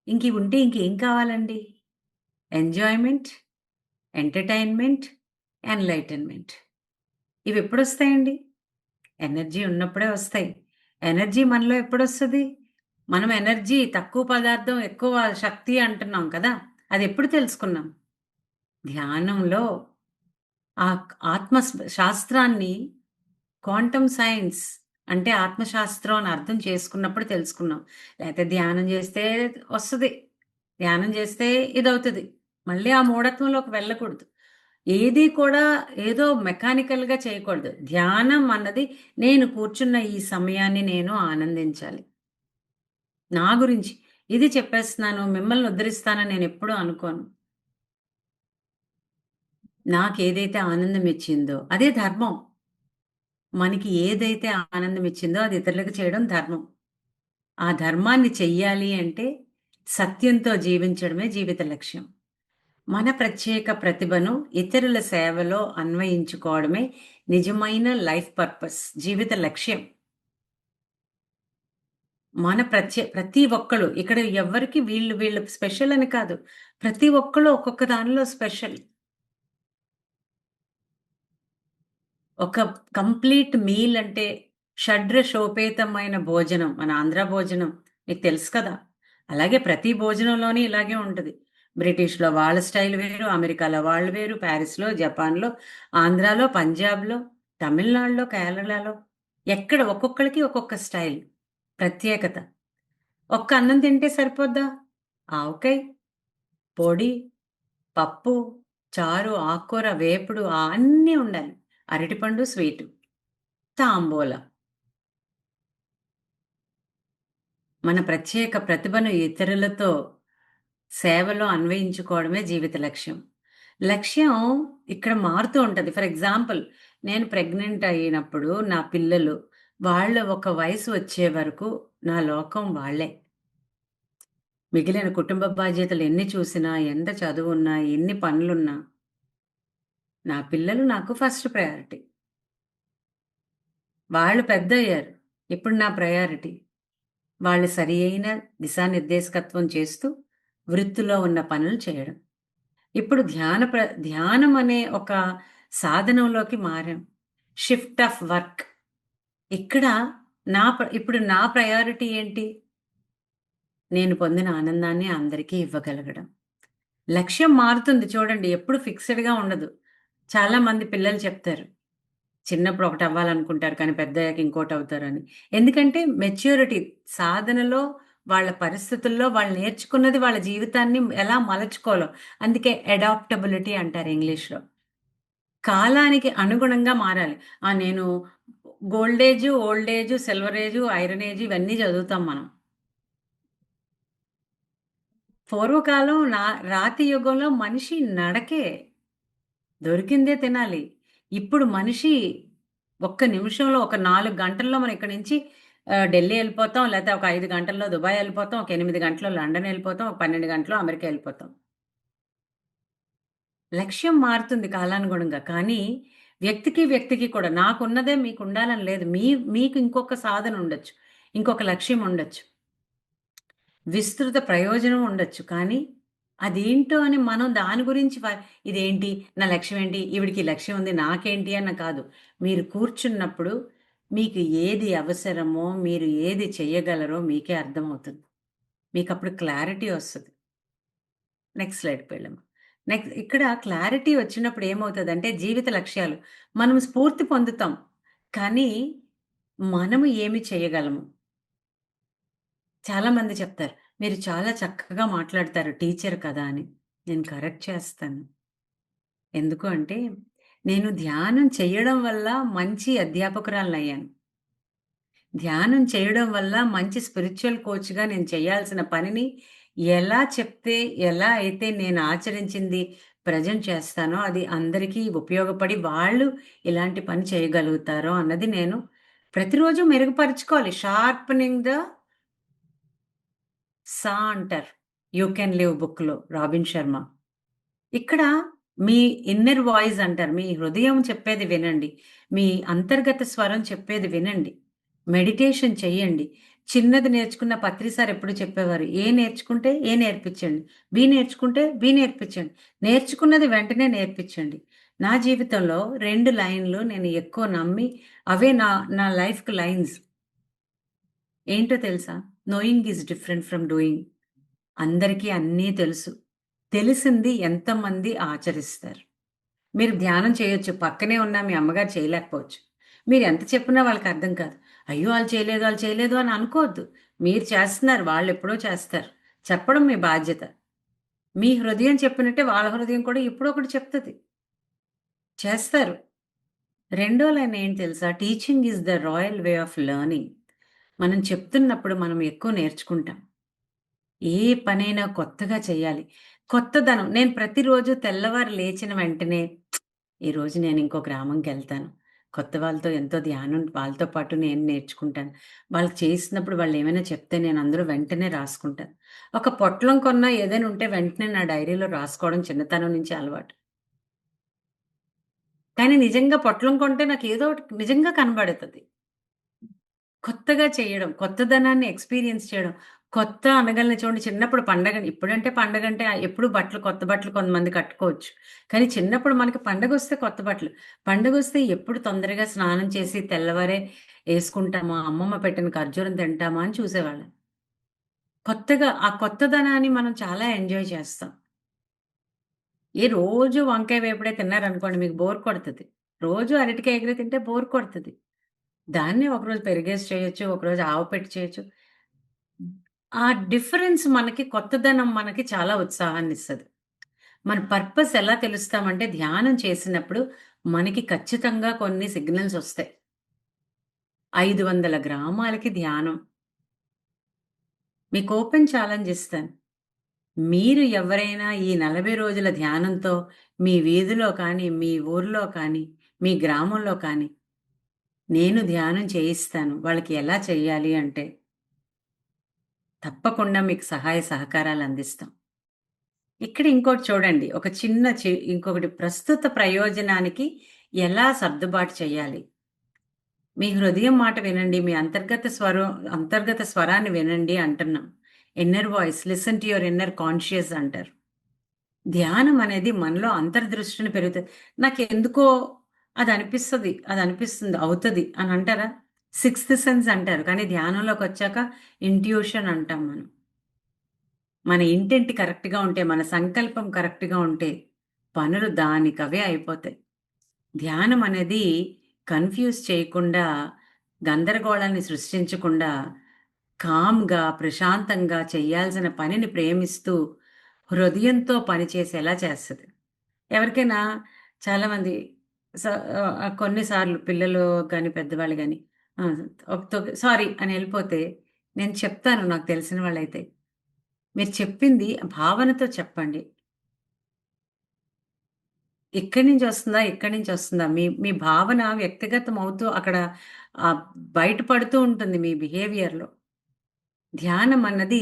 ఇంకివి ఉంటే ఇంకేం కావాలండి? Enjoyment, entertainment, enlightenment. ఇవెప్పుడొస్తాయండి? ఎనర్జీ ఉన్నప్పుడే వస్తాయి. ఎనర్జీ మనలో ఎప్పుడొస్తది? మనం ఎనర్జీ తక్కువ పదార్థం, ఎక్కువ శక్తి అంటున్నాం కదా! అదెప్పుడు తెలుసుకున్నాం? ధ్యానంలో ఆ శాస్త్రాన్ని క్వాంటమ్ సైన్స్ అంటే ఆత్మశాస్త్రం అని అర్థం చేసుకున్నప్పుడు తెలుసుకున్నాం. లేతే ధ్యానం జేస్తే వస్తది. ధ్యానం జేస్తే ఇదవుతది. మళ్ళీ ఆ మూఢత్వంలోకి వెళ్ళకూడదు. ఏది కూడా ఏదో మెకానికల్‌గా చేయకూడదు. ధ్యానం అన్నది నేను కూర్చున్న ఈ సమయాన్ని నేను ఆనందించాలి. నా గురించి ఇది చెప్పేస్తున్నాను. మిమ్మల్ని ఉద్ధరిస్తానని నేనెప్పుడూ అనుకోను. నాకేదైతే ఆనందం ఇచ్చిందో అదే ధర్మం. మనకి ఏదైతే ఆనందం ఇచ్చిందో అది ఇతరులకు చేయడం ధర్మం. ఆ ధర్మాన్ని చెయ్యాలి అంటే సత్యంతో జీవించడమే జీవిత లక్ష్యం. మన ప్రత్యేక ప్రతిభను ఇతరుల సేవలో అన్వయించుకోవడమే నిజమైన లైఫ్ పర్పస్. జీవిత లక్ష్యం. మన ప్రతి ఒక్కళ్ళు ఇక్కడ ఎవ్వరికి వీళ్ళు స్పెషల్ అని కాదు. ప్రతి ఒక్కళ్ళు ఒక్కొక్క దానిలో స్పెషల్. ఒక కంప్లీట్ మీల్ అంటే షడ్రసోపేతమైన భోజనం. మన ఆంధ్ర భోజనం మీకు తెలుసు కదా! అలాగే ప్రతి భోజనంలోని ఇలాగే ఉంటది. బ్రిటిష్‌లో వాళ్ళ స్టైల్ వేరు, అమెరికాలో వాళ్ళు వేరు, పారిస్‌లో, జపాన్‌లో, ఆంధ్రాలో, పంజాబ్‌లో, తమిళనాడులో, కేరళలో ఎక్కడ ఒక్కొక్కళ్ళకి ఒక్కొక్క స్టైల్. ప్రత్యేకత. ఒక్క అన్నం తింటే సరిపోద్దా? ఆవకాయ, పొడి, పప్పు, చారు, ఆకుకూర, వేపుడు అన్నీ ఉండాలి. అరటిపండు, స్వీటు. తాంబూలం. మన ప్రత్యేక ప్రతిభను ఇతరులతో సేవలో అన్వయించుకోవడమే జీవిత లక్ష్యం. లక్ష్యం ఇక్కడ మారుతూ ఉంటది. ఫర్ ఎగ్జాంపుల్ నేను ప్రెగ్నెంట్ అయినప్పుడు నా పిల్లలు వాళ్ళ ఒక వయసు వచ్చే వరకు నా లోకం వాళ్ళే. మిగిలిన కుటుంబ బాధ్యతలు ఎన్ని చూసినా, ఎంత చదువున్నా, ఎన్ని పనులున్నా నా పిల్లలు నాకు ఫస్ట్ ప్రయారిటీ. వాళ్ళు పెద్దయ్యారు. ఇప్పుడు నా ప్రయారిటీ. వాళ్ళు సరియైన దిశానిర్దేశకత్వం చేస్తూ వృత్తిలో ఉన్న పనులు చేయడం. ఇప్పుడు ధ్యానం అనే ఒక సాధనంలోకి మారాం. Shift of work. ఇక్కడ ఇప్పుడు నా ప్రయారిటీ ఏంటి? నేను పొందిన ఆనందాన్ని అందరికీ ఇవ్వగలగడం. లక్ష్యం మారుతుంది చూడండి. ఎప్పుడు ఫిక్స్‌డ్‌గా ఉండదు. చాలా మంది పిల్లలు చెప్తారు. చిన్నప్పుడు ఒకటవ్వాలనుకుంటారు. కానీ పెద్దయ్యాక ఇంకోటవుతారని. ఎందుకంటే మెచ్యూరిటీ సాధనలో, వాళ్ళ పరిస్థితుల్లో వాళ్ళు నేర్చుకున్నది వాళ్ళ జీవితాన్ని ఎలా మలచుకోవాలో. అందుకే అడాప్టబిలిటీ అంటారు ఇంగ్లీష్‌లో. కాలానికి అనుగుణంగా మారాలి. నేను gold age, old age, silver age, iron age ఇవన్నీ చదువుతాం మనం. పూర్వకాలం రాతి యుగంలో మనిషి నడకే. దొరికిందే తినాలి. ఇప్పుడు మనిషి ఒక్క నిమిషంలో ఒక 4 గంటల్లో మనం ఇక్కడి నుంచి ఢిల్లీ ఎళ్ళిపోతాం. లేతే ఒక 5 గంటల్లో దుబాయ్ ఎళ్ళిపోతాం. ఒక 8 గంటల్లో లండన్ ఎళ్ళిపోతాం. ఒక 12 గంటల్లో అమెరికా ఎళ్ళిపోతాం. లక్ష్యం మారుతుంది కాలానుగుణంగా. కానీ వ్యక్తికి కూడా నాకున్నదే మీకుండాలని లేదు. మీకు ఇంకొక సాధన ఉండొచ్చు. ఇంకొక లక్ష్యం ఉండొచ్చు. విస్తృత ప్రయోజనం ఉండొచ్చు. కానీ అదేంటో అని మనం దాని గురించి ఇదేంటి? నా లక్ష్యం ఏంటి? ఈవిడికి ఈ లక్ష్యం ఉంది. నాకేంటి అన్న కాదు. మీరు కూర్చున్నప్పుడు మీకు ఏది అవసరమో, మీరు ఏది చెయ్యగలరో మీకే అర్థమవుతుంది. మీకప్పుడు క్లారిటీ వస్తది. నెక్స్ట్ స్లైడ్‌కి వెళ్ళమ్మా. ఇక్కడ క్లారిటీ వచ్చినప్పుడు ఏమవుతదంటే జీవిత లక్ష్యాలు మనం స్ఫూర్తి పొందుతాం. కానీ మనము ఏమి చేయగలము? చాలామంది చెప్తారు. మీరు చాలా చక్కగా మాట్లాడతారు టీచర్ కదా అని. నేను కరెక్ట్ చేస్తాను. ఎందుకు అంటే నేను ధ్యానం చేయడం వల్ల మంచి అధ్యాపకురాలినయ్యాను. ధ్యానం చేయడం వల్ల మంచి స్పిరిచ్యువల్ కోచ్‌గా నేను చేయాల్సిన పనిని ఎలా చెప్తే, ఎలా అయితే నేను ఆచరించింది ప్రెజెంట్ చేస్తానో అది అందరికీ ఉపయోగపడి వాళ్ళు ఇలాంటి పని చేయగలుగుతారో అన్నది నేను ప్రతిరోజు మెరుగుపరుచుకోవాలి. షార్పెనింగ్ ద అంటారు. 'యూ కెన్ లివ్' బుక్‌లో రాబిన్ శర్మ. ఇక్కడ మీ ఇన్నర్ వాయిస్ అంటారు. మీ హృదయం చెప్పేది వినండి. మీ అంతర్గత స్వరం చెప్పేది వినండి. మెడిటేషన్ చెయ్యండి. చిన్నది నేర్చుకున్న పత్రి సార్ ఎప్పుడు చెప్పేవారు. ఏ నేర్చుకుంటే ఏ నేర్పించండి. బి నేర్చుకుంటే బి నేర్పించండి. నేర్చుకున్నది వెంటనే నేర్పించండి. నా జీవితంలో 2 లైన్‌లు నేను ఎక్కువ నమ్మి అవే నా నా లైఫ్‌కి లైన్స్. ఏంటో తెలుసా? Knowing is different from doing. అందరికీ అన్నీ తెలుసు. తెలిసింది ఎంతమంది ఆచరిస్తారు. మీరు ధ్యానం చేయొచ్చు. పక్కనే ఉన్న మీ అమ్మగారు చేయలేకపోవచ్చు. మీరెంత చెప్పినా వాళ్ళకర్థం కాదు. అయ్యో! ఆళ్ళు చేయలేదు అని అనుకోవద్దు. మీరు చేస్తున్నారు. వాళ్ళెప్పుడో చేస్తారు. చెప్పడం మీ బాధ్యత. మీ హృదయం చెప్పినట్టే వాళ్ళ హృదయం కూడా ఎప్పుడో ఒకటి చెప్తది. చేస్తారు. రెండో లైన్ ఏంటి తెలుసా? Teaching is the royal way of learning. మనం చెప్తున్నప్పుడు మనం ఎక్కువ నేర్చుకుంటాం. ఏ పనైనా కొత్తగా చేయాలి. కొత్తదనం నేను ప్రతిరోజు తెల్లవారు లేచిన వెంటనే ఈరోజు నేను ఇంకో గ్రామంకెళ్తాను. కొత్త వాళ్ళతో ఎంతో ధ్యానం వాళ్ళతో పాటు నేను నేర్చుకుంటాను. వాళ్ళు చేసినప్పుడు వాళ్ళేమైనా చెప్తే నేను అందులో వెంటనే రాసుకుంటాను. ఒక పొట్లం కొన్నా ఏదైనా ఉంటే వెంటనే నా డైరీలో రాసుకోవడం చిన్నతనం నుంచి అలవాటు. కానీ నిజంగా పొట్లం కొంటే నాకేదో ఒకటి నిజంగా కనబడతది. కొత్తగా చేయడం, కొత్తదనాన్ని ఎక్స్‌పీరియన్స్ చేయడం. కొత్త అనగానే చూడండి చిన్నప్పుడు పండగని ఇప్పుడంటే పండగంటే ఎప్పుడు బట్టలు కొత్త బట్టలు కొంతమంది కట్టుకోవచ్చు. కానీ చిన్నప్పుడు మనకి పండగొస్తే కొత్త బట్టలు. పండగొస్తే ఎప్పుడు తొందరగా స్నానం చేసి తెల్లవారే యేసుకుంటామా, అమ్మమ్మ పెట్టిన ఖర్జూరం తింటామా అని చూసేవాళ్ళం. కొత్తగా ఆ కొత్తదనాన్ని మనం చాలా ఎంజాయ్ చేస్తాం. రోజు వంకాయ వేపుడే తిన్నారనుకోండి మీకు బోర్ కొడతది. రోజు అరటికాయ ఎగిరే తింటే బోర్ కొడతది. దాన్నే ఒకరోజు పెరుగేసి చేయొచ్చు. ఒకరోజు ఆవ పెట్టి చేయొచ్చు. ఆ డిఫరెన్స్ మనకి కొత్తదనం మనకి చాలా ఉత్సాహాన్నిస్తది. మన పర్పస్ ఎలా తెలుస్తామంటే ధ్యానం చేసినప్పుడు మనకి ఖచ్చితంగా కొన్ని సిగ్నల్స్ ఒస్తాయి. 500 గ్రామాలకి ధ్యానం. మీకు ఓపెన్ ఛాలెంజ్ ఇస్తాను. మీరు ఎవరైనా ఈ 40 రోజుల ధ్యానంతో మీ వీధిలో కానీ, మీ ఊర్లో కానీ, మీ గ్రామంలో కానీ నేను ధ్యానం చేయిస్తాను. వాళ్ళకి ఎలా చేయాలి అంటే తప్పకుండా మీకు సహాయ సహకారాలు అందిస్తాం. ఇక్కడ ఇంకోటి చూడండి. ఒక చిన్న ఇంకొకటి ప్రస్తుత ప్రయోజనానికి ఎలా సర్దుబాటు చేయాలి? మీ హృదయం మాట వినండి. మీ అంతర్గత స్వరాన్ని వినండి అంటున్నాం. Inner voice listen to your inner conscious అంటారు. ధ్యానం అనేది మనలో అంతర్దృష్టిని పెరుగుతది. నాకెందుకో అదనిపిస్తుంది. అవుతది అని అంటారా? సిక్స్త్ సెన్స్ అంటారు. కానీ ధ్యానంలోకొచ్చాక ఇంట్యూషన్ అంటాం మనం. మన ఇంటెంట్ కరెక్ట్‌గా ఉంటే, మన సంకల్పం కరెక్ట్‌గా ఉంటే, పనులు దానికవే అయిపోతాయి. ధ్యానం అనేది కన్‌ఫ్యూజ్ చేయకుండా, గందరగోళాన్ని సృష్టించకుండా, కామ్‌గా, ప్రశాంతంగా చేయాల్సిన పనిని ప్రేమిస్తూ, హృదయంతో పనిచేసేలా చేస్తది. ఎవరికైనా చాలామంది స కొన్ని సార్లు పిల్లలు గాని, పెద్దవాళ్ళు గాని సారీ అని ఎళ్ళిపోతే, నేను చెప్తాను నాకు తెలిసిన వాళ్ళైతే. మీరు చెప్పింది భావనతో చెప్పండి. ఇక్కడి నుంచొస్తుందా? ఇక్కడి నుంచొస్తుందా? మీ మీ భావన వ్యక్తిగతం అవుతూ అక్కడ ఆహ్, బయటపడుతూ ఉంటుంది మీ బిహేవియర్‌లో. ధ్యానం అన్నది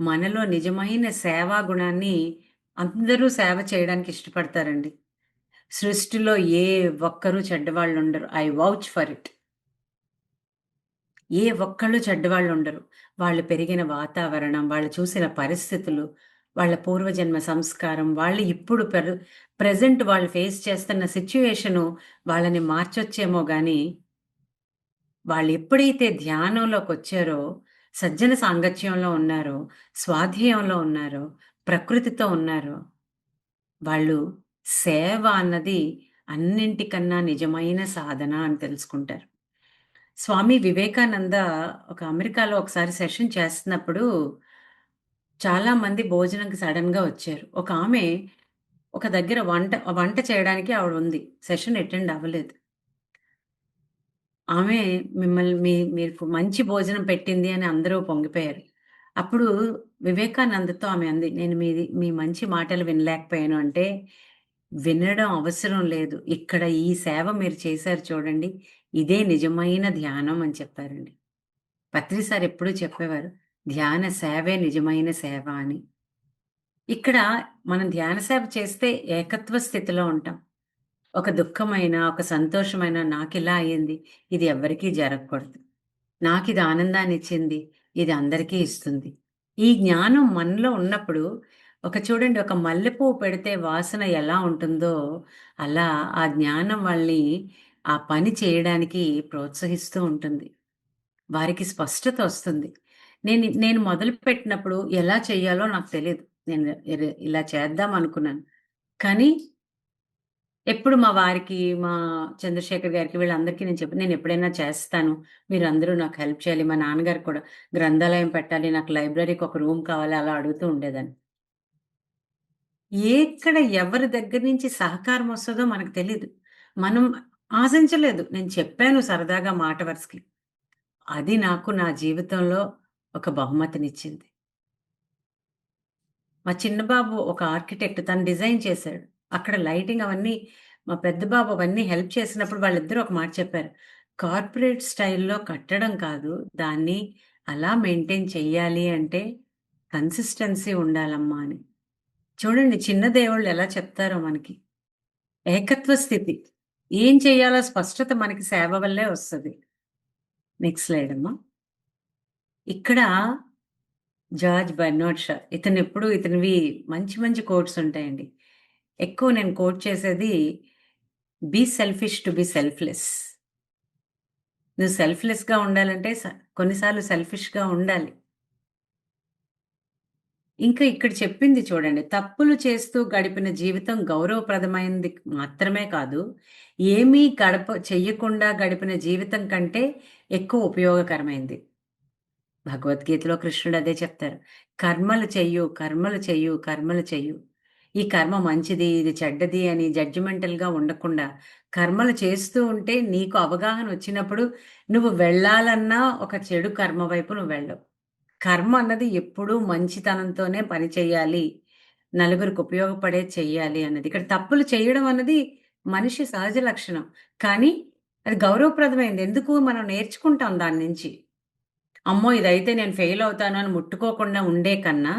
మనలో నిజమైన సేవా గుణాన్ని అందరూ సేవ చేయడానికి ఇష్టపడతారండి. సృష్టిలో ఏ ఒక్కరు చెడ్డవాళ్ళుండరు. I vouch for it. ఏ ఒక్కళ్ళు చెడ్డవాళ్ళుండరు. వాళ్ళు పెరిగిన వాతావరణం, వాళ్ళు చూసిన పరిస్థితులు, వాళ్ళ పూర్వజన్మ సంస్కారం, వాళ్ళు ఇప్పుడు ప్రెజెంట్ వాళ్ళు ఫేస్ చేస్తున్న సిట్యుయేషను వాళ్ళని మార్చొచ్చేమో గానీ, వాళ్ళెప్పుడైతే ధ్యానంలోకొచ్చారో, సజ్జన సాంగత్యంలో ఉన్నారో, స్వాధ్యాయంలో ఉన్నారో, ప్రకృతితో ఉన్నారో, వాళ్ళు సేవ అన్నది అన్నింటికన్నా నిజమైన సాధన అని తెలుసుకుంటారు. స్వామి వివేకానంద ఒక అమెరికాలో ఒకసారి సెషన్ చేస్తున్నప్పుడు చాలా మంది భోజనంకి సడెన్‌గా వచ్చారు. ఒక ఆమె ఒక దగ్గర వంట చేయడానికి ఆవిడుంది. సెషన్ అటెండ్ అవ్వలేదు. ఆమె మిమ్మల్ని మీకు మంచి భోజనం పెట్టింది అని అందరూ పొంగిపోయారు. అప్పుడు వివేకానందతో ఆమె అంది, "నేను మీ మంచి మాటలు వినలేకపోయాను" అంటే, "వినడం అవసరం లేదు. ఇక్కడ ఈ సేవ మీరు చేశారు చూడండి. ఇదే నిజమైన ధ్యానం" అని చెప్పారండి. పత్రి సార్ ఎప్పుడూ చెప్పేవారు. ధ్యాన సేవే నిజమైన సేవ అని. ఇక్కడ మనం ధ్యాన సేవ చేస్తే ఏకత్వ స్థితిలో ఉంటాం. ఒక దుఃఖమైన, ఒక సంతోషమైన నాకిలా అయింది. ఇది ఎవ్వరికీ జరగకూడదు. నాకిది ఆనందాన్నిచ్చింది. ఇది అందరికీ ఇస్తుంది. ఈ జ్ఞానం మనలో ఉన్నప్పుడు చూడండి ఒక మల్లెపువ్వు పెడితే వాసన ఎలా ఉంటుందో, అలా ఆ జ్ఞానం వాళ్ళని ఆ పని చేయడానికి ప్రోత్సహిస్తూ ఉంటుంది. వారికి స్పష్టత వస్తుంది. నేను మొదలుపెట్టినప్పుడు ఎలా చేయాలో నాకు తెలీదు. నేను ఇలా చేద్దాం అనుకున్నాను. కానీ ఎప్పుడు మా వారికి, మా చంద్రశేఖర్ గారికి వీళ్ళందరికీ నేను చెప్పాను. నేనెప్పుడైనా చేస్తాను. మీరందరూ నాకు హెల్ప్ చేయాలి. మా నాన్నగారికి కూడా గ్రంథాలయం పెట్టాలి. నాకు లైబ్రరీకి ఒక రూమ్ కావాలి. అలా అడుగుతూ ఉండేదాన్ని. ఎక్కడ ఎవరి దగ్గర నుంచి సహకారం వస్తదో మనకు తెలీదు. మనం ఆశించలేదు. నేను చెప్పాను సరదాగా మాట వరుసకి. అది నాకు నా జీవితంలో ఒక బహుమతినిచ్చింది. మా చిన్న బాబు ఒక ఆర్కిటెక్ట్ తను డిజైన్ చేశాడు. అక్కడ లైటింగ్ అవన్నీ మా పెద్ద బాబు అవన్నీ హెల్ప్ చేసినప్పుడు వాళ్ళిద్దరూ ఒక మాట చెప్పారు. కార్పొరేట్ స్టైల్‌లో కట్టడం కాదు. దాన్ని అలా మెయింటైన్ చెయ్యాలి అంటే కన్సిస్టెన్సీ ఉండాలమ్మా అని. చూడండి చిన్న దేవుళ్ళు ఎలా చెప్తారో మనకి. ఏకత్వ స్థితి. ఏం చేయాలో స్పష్టత మనకి సేవ వల్లే వస్తది. నెక్స్ట్ స్లైడ్ అమ్మా. ఇక్కడ జార్జ్ బెర్నార్డ్ షా. ఇతనివి మంచి మంచి కోట్స్ ఉంటాయండి. ఎక్కువ నేను కోట్ చేసేది be selfish to be selfless. నువ్వు సెల్ఫ్‌లెస్‌గా ఉండాలంటే కొన్నిసార్లు సెల్ఫిష్‌గా ఉండాలి. ఇంకా ఇక్కడ చెప్పింది చూడండి. తప్పులు చేస్తూ గడిపిన జీవితం గౌరవప్రదమైంది మాత్రమే కాదు, ఏమీ చెయ్యకుండా గడిపిన జీవితం కంటే ఎక్కువ ఉపయోగకరమైంది. భగవద్గీతలో కృష్ణుడు అదే చెప్తారు. కర్మలు చెయ్యు, కర్మలు చెయ్యు, కర్మలు చెయ్యు. ఈ కర్మ మంచిది, ఇది చెడ్డది అని జడ్జిమెంటల్‌గా ఉండకుండా కర్మలు చేస్తూ ఉంటే నీకు అవగాహన వచ్చినప్పుడు నువ్వు వెళ్ళాలన్నా ఒక చెడు కర్మ వైపు నువ్వు వెళ్ళవు. కర్మ అన్నది ఎప్పుడూ మంచితనంతోనే పని చేయాలి. నలుగురికి ఉపయోగపడేది చెయ్యాలి అన్నది. ఇక్కడ తప్పులు చేయడం అన్నది మనిషి సహజ లక్షణం. కానీ అది గౌరవప్రదమైంది. ఎందుకు మనం నేర్చుకుంటాం దాని నుంచి. అమ్మో! ఇదైతే నేను ఫెయిల్ అవుతాను అని ముట్టుకోకుండా ఉండే కన్నా,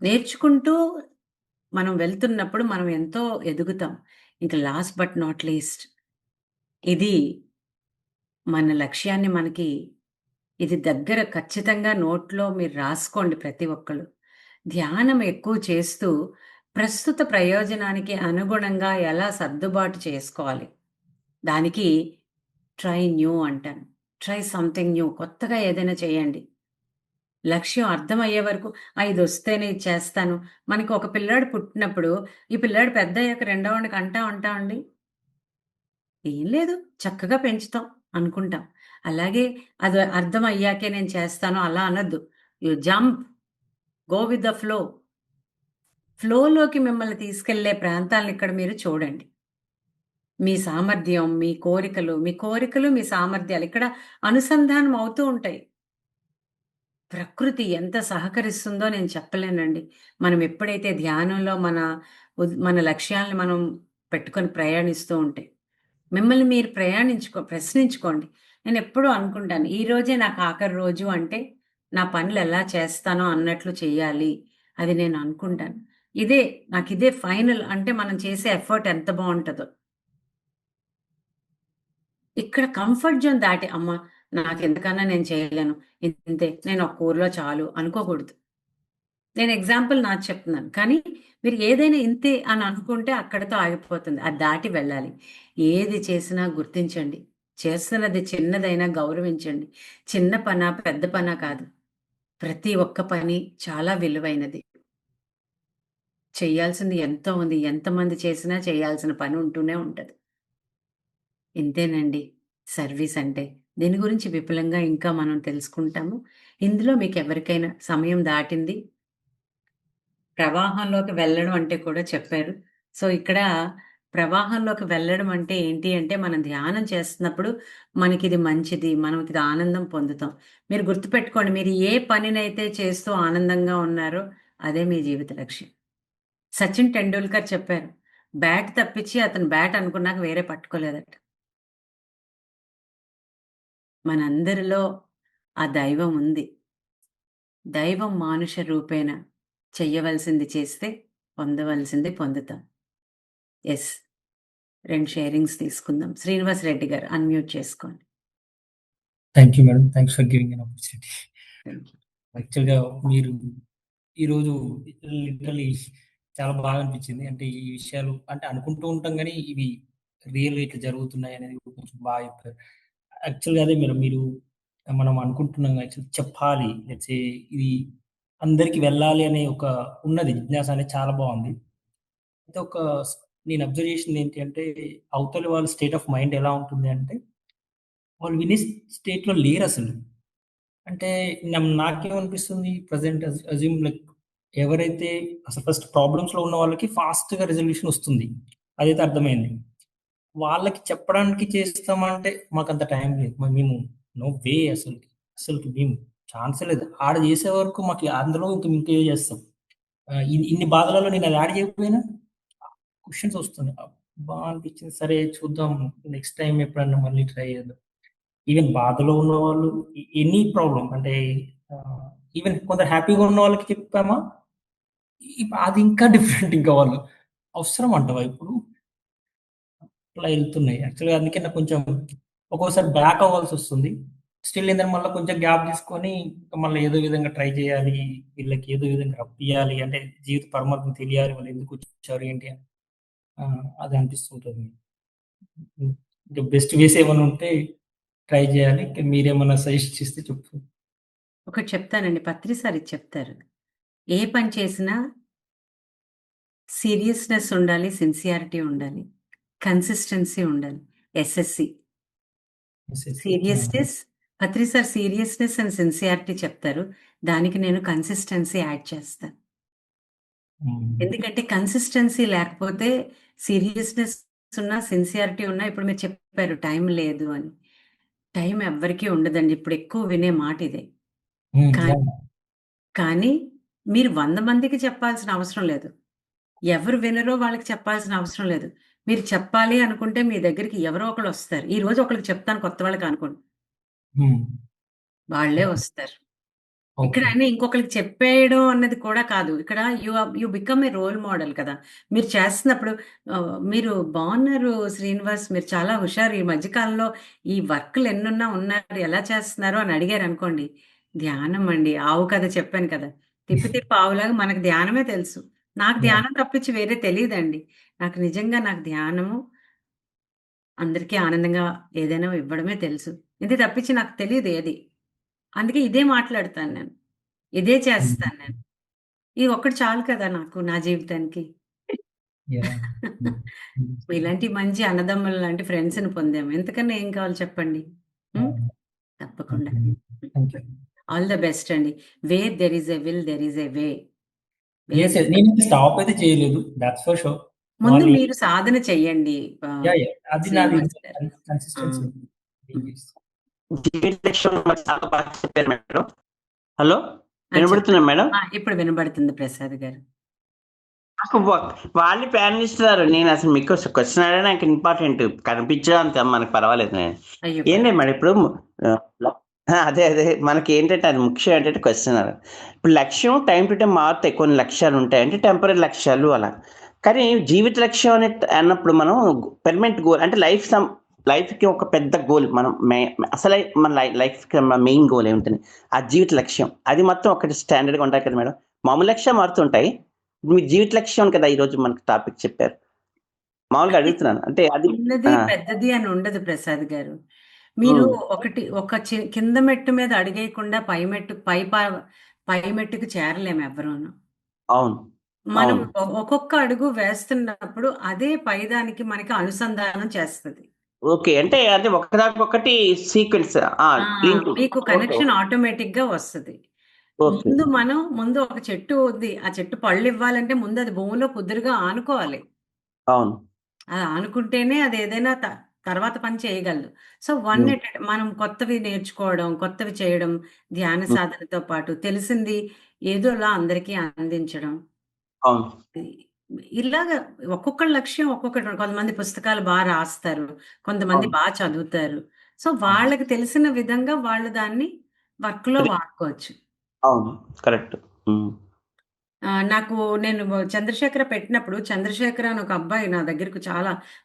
నేర్చుకుంటూ మనం వెళ్తున్నప్పుడు మనం ఎంతో ఎదుగుతాం. ఇంక లాస్ట్ బట్ నాట్ లీస్ట్ ఇది మన లక్ష్యాన్ని మనకి ఇది దగ్గర ఖచ్చితంగా నోట్‌లో మీరు రాసుకోండి ప్రతి ఒక్కళ్ళు. ధ్యానం ఎక్కువ చేస్తూ ప్రస్తుత ప్రయోజనానికి అనుగుణంగా ఎలా సర్దుబాటు చేసుకోవాలి. దానికి ట్రై న్యూ అంటాను. ట్రై సంథింగ్ న్యూ కొత్తగా ఏదైనా చేయండి. లక్ష్యం అర్థమయ్యే వరకు ఇదొస్తేనే ఇది చేస్తాను. మనకి ఒక పిల్లాడు పుట్టినప్పుడు, ఈ పిల్లాడు పెద్దయ్యాక రెండో వాడికి అంటాం అండి? ఏం లేదు. చక్కగా పెంచుతాం అనుకుంటాం. అలాగే అది అర్థమయ్యాకే నేను చేస్తాను అలా అనొద్దు. You jump, go with the flow. ఫ్లోలోకి మిమ్మల్ని తీసుకెళ్ళే ప్రాంతాలను ఇక్కడ మీరు చూడండి. మీ సామర్థ్యం, మీ కోరికలు, మీ సామర్థ్యాలు ఇక్కడ అనుసంధానం అవుతూ ఉంటాయి. ప్రకృతి ఎంత సహకరిస్తుందో నేను చెప్పలేనండి. మనం ఎప్పుడైతే ధ్యానంలో మన లక్ష్యాలను మనం పెట్టుకొని ప్రయాణిస్తూ ఉంటే. మిమ్మల్ని మీరు ప్రశ్నించుకోండి. నేనెప్పుడూ అనుకుంటాను. ఈ రోజే నాకు ఆఖరి రోజు అంటే, నా పనులు ఎలా చేస్తానో అన్నట్లు చెయ్యాలి. అది నేను అనుకుంటాను. నాకిదే ఫైనల్ అంటే మనం చేసే ఎఫర్ట్ ఎంత బావుంటదో. ఇక్కడ కంఫర్ట్ జోన్ దాటి అమ్మ నాకింతకన్నా నేను చేయలేను. ఇంతే నేను ఒక కూరలో చాలు అనుకోకూడదు. నేను ఎగ్జాంపుల్ నాది చెప్తున్నాను. కానీ మీరు ఏదైనా ఇంతే అని అనుకుంటే అక్కడితో ఆగిపోతుంది. అది దాటి వెళ్ళాలి. ఏది చేసినా గుర్తించండి. చేస్తున్నది చిన్నదైనా గౌరవించండి. చిన్న పనా, పెద్ద పనా కాదు. ప్రతి ఒక్క పని చాలా విలువైనది. చేయాల్సింది ఎంతో ఉంది. ఎంతమంది చేసినా చేయాల్సిన పని ఉంటూనే ఉంటది. ఇంతేనండి సర్వీస్ అంటే. దీని గురించి విపులంగా ఇంకా మనం తెలుసుకుంటాము. ఇందులో మీకెవరికైనా సమయం దాటింది ప్రవాహంలోకి వెళ్ళడం అంటే కూడా చెప్పారు. సో, ఇక్కడ ప్రవాహంలోకి వెళ్ళడం అంటే ఏంటి అంటే, మనం ధ్యానం చేస్తున్నప్పుడు మనకిది మంచిది. మనం ఇది ఆనందం పొందుతాం. మీరు గుర్తుపెట్టుకోండి. మీరు ఏ పనినైతే చేస్తూ ఆనందంగా ఉన్నారో అదే మీ జీవిత లక్ష్యం. సచిన్ టెండూల్కర్ చెప్పారు. బ్యాట్ తప్పించి అతను బ్యాట్ అనుకున్నాక వేరే పట్టుకోలేదట. మనందరిలో ఆ దైవం ఉంది. దైవం మానుష రూపేణ చెయ్యవలసింది చేస్తే పొందవలసింది పొందుతాం. యెస్. 2 షేరింగ్స్ తీసుకుందాం. శ్రీనివాస్ రెడ్డి గారు అన్‌మ్యూట్ చేసుకోండి. Thank you madam. Thanks for giving an opportunity. Thank you. యాక్చువల్‌గా మీరు ఈరోజు లిటరల్లీ చాలా బాగా అనిపించింది. అంటే ఈ విషయాలు అంటే అనుకుంటూ ఉంటాం గానీ, ఇవి రియల్‌గా ఇట్లా జరుగుతున్నాయనేది కొంచెం బాగా చెప్పారు. యాక్చువల్‌గా అదే మేడం మీరు మనం అనుకుంటున్నాం యాక్చువల్లీ చెప్పాలి. లెట్స్ సే ఇది అందరికి వెళ్ళాలి అనే ఒక ఉన్నది జిజ్ఞాస అనేది చాలా బావుంది. అయితే నేను అబ్జర్వ్ చేసింది ఏంటి అంటే, అవతలి వాళ్ళ స్టేట్ ఆఫ్ మైండ్ ఎలా ఉంటుంది అంటే, వాళ్ళు వినే స్టేట్‌లో లేరసలు. అంటే నాకేమనిపిస్తుంది ప్రెజెంట్ అజ్యూమ్ లైక్ ఎవరైతే అసలు ఫస్ట్ ప్రాబ్లమ్స్‌లో ఉన్న వాళ్ళకి ఫాస్ట్‌గా రిజల్యూషన్ వస్తుంది. అదైతే అర్థమైంది. వాళ్ళకి చెప్పడానికి చేస్తామంటే మాకంత టైం లేదు. మేము నో వే అసలకి. అసలుకి మేము ఛాన్సే లేదు. ఆడ చేసే వరకు మాకు అందులో ఇంకేదో చేస్తాం. ఇన్ని బాధలలో నేను అది యాడ్ చేయకపోయినా క్వెషన్స్ వస్తున్నాయి. అబ్బా! అనిపించింది. సరే చూద్దాం నెక్స్ట్ టైమ్ ఎప్పుడన్నా మళ్ళీ ట్రై చేద్దాం. ఈవెన్ బాధలో ఉన్నవాళ్ళు ఎనీ ప్రాబ్లమ్ అంటే ఈవెన్ కొందరు హ్యాపీగా ఉన్న వాళ్ళకి చెప్పామా, అది ఇంకా డిఫరెంట్ ఇంకా వాళ్ళు. అవసరం అంటావా ఇప్పుడు? అట్లా ఎళ్తున్నాయి. యాక్చువల్‌గా అందుకే నాకు కొంచెం ఒక్కోసారి బ్యాక్ అవ్వాల్సొస్తుంది. స్టిల్ ఏందంటే మళ్ళా కొంచెం గ్యాప్ తీసుకొని మళ్ళీ ఏదో విధంగా ట్రై చేయాలి. వీళ్ళకి ఏదో విధంగా రప్పియాలి. అంటే జీవిత పరమార్థం తెలియాలి. వాళ్ళు ఎందుకొచ్చారు ఏంటి అని. అది అనిపిస్తుంటది. ఇంకా బెస్ట్ వేస్ ఏమన్నా ఉంటే ట్రై చేయాలి. ఇంకా మీరేమన్నా సజెస్ట్ చేస్తే చెప్పు. ఒకటి చెప్తానండి. పత్రి సార్ ఇది చెప్తారు. ఏ పని చేసినా సీరియస్‌నెస్ ఉండాలి, సిన్సియారిటీ ఉండాలి, కన్సిస్టెన్సీ ఉండాలి. SSC. Seriousness Patri sir seriousness and sincerity చెప్తారు. దానికి నేను కన్సిస్టెన్సీ యాడ్ చేస్తాను. ఎందుకంటే కన్సిస్టెన్సీ లేకపోతే సీరియస్‌నెస్ ఉన్నా, సిన్సియారిటీ ఉన్నా ఇప్పుడు మీరు చెప్పారు టైం లేదు అని. టైం ఎవ్వరికీ ఉండదండి. ఇప్పుడు ఎక్కువ వినే మాట ఇదే. కానీ కానీ మీరు 100 మందికి చెప్పాల్సిన అవసరం లేదు. ఎవరు వినరో వాళ్ళకి చెప్పాల్సిన అవసరం లేదు. మీరు చెప్పాలి అనుకుంటే మీ దగ్గరికి ఎవరో ఒకళ్ళొస్తారు. ఈరోజు ఒకళ్ళకి చెప్తాను కొత్త వాళ్ళకి అనుకోండి. వాళ్ళే వస్తారు. ఇక్కడ ఓకే. అన్నీ ఇంకొకళ్ళకి చెప్పేయడం అన్నది కూడా కాదు. ఇక్కడ you become a role model కదా! మీరు చేస్తున్నప్పుడు మీరు బావున్నారు శ్రీనివాస్. మీరు చాలా హుషారు. ఈ మధ్య కాలంలో ఈ వర్కులు ఎన్నున్నా ఉన్నారు. ఎలా చేస్తున్నారు అని అడిగారనుకోండి. ధ్యానం అండి. ఆవు కథ చెప్పాను కదా! తిప్పి తిప్పి ఆవులాగా మనకు ధ్యానమే తెలుసు. నాకు యాహ్! ధ్యానం తప్పించి వేరే తెలీదండి. నాకు నిజంగా నాకు ధ్యానము అందరికీ ఆనందంగా ఏదైనా ఇవ్వడమే తెలుసు. ఇది తప్పించి నాకు తెలీదు ఏది. అందుకే ఇదే మాట్లాడతాను నేను. ఇదే చేస్తాను నేను. ఇది ఒక్కటి చాలు కదా నాకు నా జీవితానికి. యాహ్! హ్మ్. హ్మ్. ఇలాంటి మంచి అన్నదమ్ములు లాంటి ఫ్రెండ్స్‌ని పొందాము. ఇంతకన్నా ఏం కావాలి చెప్పండి? హ్మ్. అవును. తప్పకుండా. Thank you. All the best అండి. Where there is a will there is a way. Yes. నేనైతే స్టాప్ అయితే చేయలేదు. Thoughts for sure. ముందు వాళ్ళు మీరు సాధన చెయ్యండి. యాహ్! యాహ్! అది నాది శ్రీనివాస్ గారు. ఆ! కన్సిస్టెన్సీ ఉంది. హ్మ్. జీవిత లక్ష్యం మరి చాలా బాగా చెప్పారు మేడం. హలో! చెప్పండి. వినబడుతుందా మేడం? ఇప్పుడు వినబడుతుంది ప్రసాద్ గారు. నాకు వాళ్ళు ప్రయాణిస్తున్నారు. నేనసలు మీకు క్వెషన్ అడగడం నాకు ఇంపార్టెంట్. కనిపించడం అంత మనకు పర్వాలేదు. అయ్యో! ఏం లేదు మేడం ఇప్పుడు అదే. మనకేంటంటే అది ముఖ్యం ఏంటంటే క్వెషన్ ఇప్పుడు లక్ష్యం టైమ్ టు టైమ్ మారుతాయి. కొన్ని లక్ష్యాలుంటాయి. అంటే టెంపరరీ లక్ష్యాలు అలా. కానీ జీవిత లక్ష్యం అన్నప్పుడు మనం పెర్మనెంట్ గోల్ అంటే లైఫ్‌కి ఒక పెద్ద గోల్ మనం అసలే మన లైఫ్‌కి మెయిన్ గోల్ ఏముంటుంది? ఆ జీవిత లక్ష్యం. అది మొత్తం ఒకటి స్టాండర్డ్‌గా ఉంటాయి కదా మేడం. మామూలు లక్ష్యాలు మారుతుంటాయి. మీ జీవిత లక్ష్యం కదా ఈరోజు మనకు టాపిక్ చెప్పారు. మామూలుగా అంటే అడుగుతున్నాను. అంటే అది చిన్నది, ఆ! పెద్దది అని ఉండదు ప్రసాద్ గారు. మీరు హ్మ్. ఒక కింద మెట్టు మీద అడుగేయకుండా పై మెట్టుకి చేరలేము ఎవ్వరూను. అవును. మనం అవును. ఒక్కొక్క అడుగు వేస్తున్నప్పుడు అదే పైదానికి మనకి అనుసంధానం చేస్తది. ఓకే. అంటే అది ఒకదానికొకటి సీక్వెన్స్ ఆ! లింక్. మీకు ఓకే. కనెక్షన్ ఆటోమేటిక్‌గా వస్తది. ఓకే. ముందు ఒక చెట్టు ఉంది. ఆ చెట్టు పళ్ళివ్వాలంటే ముందు అది భూమిలో కుదురుగా ఆనుకోవాలి. అవును. అనుకుంటేనే అదేదైనా తర్వాత పని చేయగలదు. సో, వన్ హ్మ్. ఎట్ మనం కొత్తవి నేర్చుకోవడం, కొత్తవి చేయడం, ధ్యాన హ్మ్. సాధనతో పాటు తెలిసింది ఏదోలా అందరికీ అందించడం. అవును. ఇ ఇలాగ ఒక్కొక్కళ్ళ లక్ష్యం ఒక్కొక్కటి. కొంతమంది పుస్తకాలు రాస్తారు. కొంతమంది అవును. చదువుతారు. సో, అవును. వాళ్ళకి తెలిసిన విధంగా వాళ్ళు దాన్ని వర్క్‌లో అది వాడుకోవచ్చు. అవును. కరెక్ట్. హ్మ్. నాకు నేను చంద్రశేఖర పెట్టినప్పుడు, చంద్రశేఖర అని ఒక అబ్బాయి నా దగ్గరకు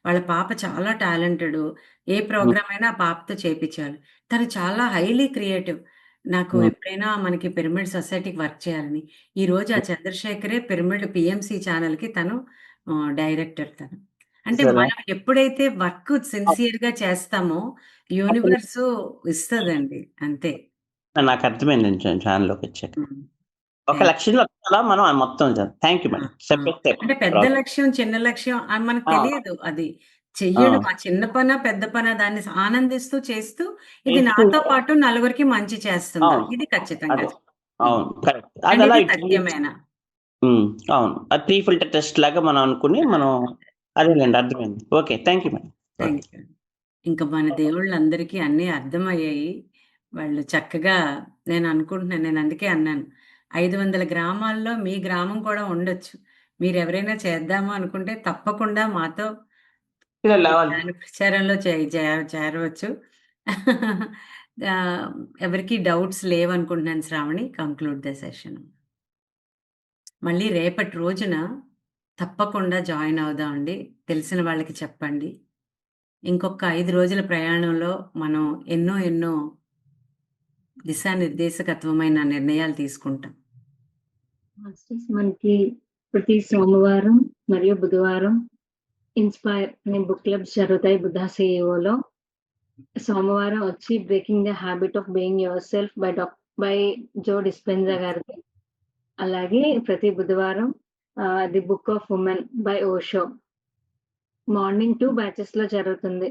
వాళ్ళ పాప చాలా టాలెంటెడు. ఏ హ్మ్. ప్రోగ్రామ్ అయినా ఆ పాపతో చేపిచ్చేవాళ్ళు. తను చాలా హైలీ క్రియేటివ్. నాకు హ్మ్. ఎప్పుడైనా మనకి పిరమిడ్ సొసైటీకి వర్క్ చేయాలని. ఈరోజు ఆ చంద్రశేఖరే పిరమిడ్ పీఎంసీ ఛానెల్‌కి తను డైరెక్టర్ తను. అంటే సరే. మనం ఎప్పుడైతే వర్క్ సిన్సియర్‌గా చేస్తామో యూనివర్సు ఇస్తదండి. అంతే. నాకు అర్థమైందండి ఛానల్‌లోకొచ్చాక. హ్మ్. ఒక థాంక్ లక్ష్యంలో అలా మనం మొత్తం థ్యాంక్ యూ ఆ! మేడం. ఆ! స్టెప్ బై స్టెప్ అంటే పెద్ద ప్రాసెస్. లక్ష్యం, చిన్న లక్ష్యం మనకు ఆ! తెలియదు అది. ఆ! చెయ్యడం చిన్న పనా, పెద్ద పనా దాన్ని ఆనందిస్తూ చేస్తూ ఇది చేస్తూ నాతో పాటు నలుగురికి మంచి చేస్తుందా? అవును. ఇది ఖచ్చితంగా. అదే. హ్మ్. అవును. కరెక్ట్. అండ్ అదలా ఇది ఇట్లా సత్యమేన. హ్మ్. అవును. అది 3 ఫిల్టర్ టెస్ట్ లాగా మనం అనుకుని ఆ! మనం అంతే. అదేలెండి అర్థమైంది. Okay. Thank you madam. Okay. Thank you. ఇంక మన దేవుళ్ళందరికీ అన్నీ అర్థమయ్యాయి. వాళ్ళు చక్కగా నేను అందుకే అన్నాను. 500 గ్రామాల్లో మీ గ్రామం కూడా ఉండొచ్చు. మీరెవరైనా చేద్దాము అనుకుంటే తప్పకుండా మాతో ఇలా ఈ లేవాలి. జ్ఞాన ప్రచారంలో చేరవచ్చు. ఆహ్, ఎవరికీ డౌట్స్ లేవనుకుంటున్నాను శ్రావణి. Conclude the session. మళ్ళీ రేపటి రోజున తప్పకుండా జాయిన్ అవుదామండి. తెలిసిన వాళ్ళకి చెప్పండి. ఇంకొక 5 రోజుల ప్రయాణంలో మనం ఎన్నో దిశానిర్దేశకత్వమైన నిర్ణయాలు తీసుకుంటాం. మాస్టర్స్ మనకి ప్రతి సోమవారం మరియు బుధవారం ఇన్‌స్పైర్ అనే బుక్ క్లబ్స్ జరుగుతాయి బుద్ధా సీఈఓలో. సోమవారం వచ్చి 'breaking the habit of being yourself' by Joe Dispenza గారిది. అలాగే ప్రతి బుధవారం 'the book of women' by Osho. Morning 2 బ్యాచెస్‌లో జరుగుతుంది.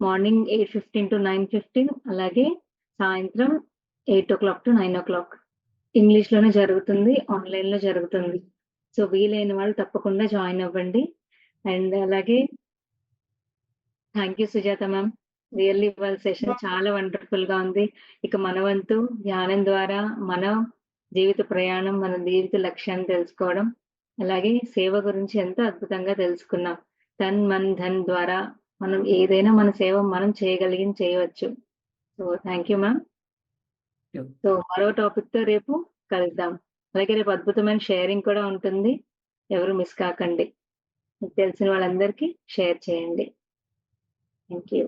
మార్నింగ్ 8:15-9:15 అలాగే సాయంత్రం 8:00-9:00 ఇంగ్లీష్‌లోనే జరుగుతుంది. ఆన్‌లైన్‌లో జరుగుతుంది. సో, వీలైన వాళ్ళు తప్పకుండా జాయిన్ అవ్వండి. అండ్ అలాగే thank you Sujatha ma'am. Really ఇవాళ సెషన్ చాలా వండర్‌ఫుల్‌గా ఉంది. ఇక మన వంతు ధ్యానం ద్వారా మన జీవిత ప్రయాణం, మన జీవిత లక్ష్యాన్ని తెలుసుకోవడం, అలాగే సేవ గురించి ఎంతో అద్భుతంగా తెలుసుకున్నాం. తన్, మన్, ధన్ ద్వారా మనం ఏదైనా మన సేవ మనం చేయగలిగింది చేయవచ్చు. So, thank you ma'am. So, మరో టాపిక్‌తో రేపు కలుద్దాం. అలాగే రేపు అద్భుతమైన షేరింగ్ కూడా ఉంటుంది. ఎవరు మిస్ కాకండి. మీకు తెలిసిన వాళ్ళందరికీ షేర్ చేయండి. Thank you.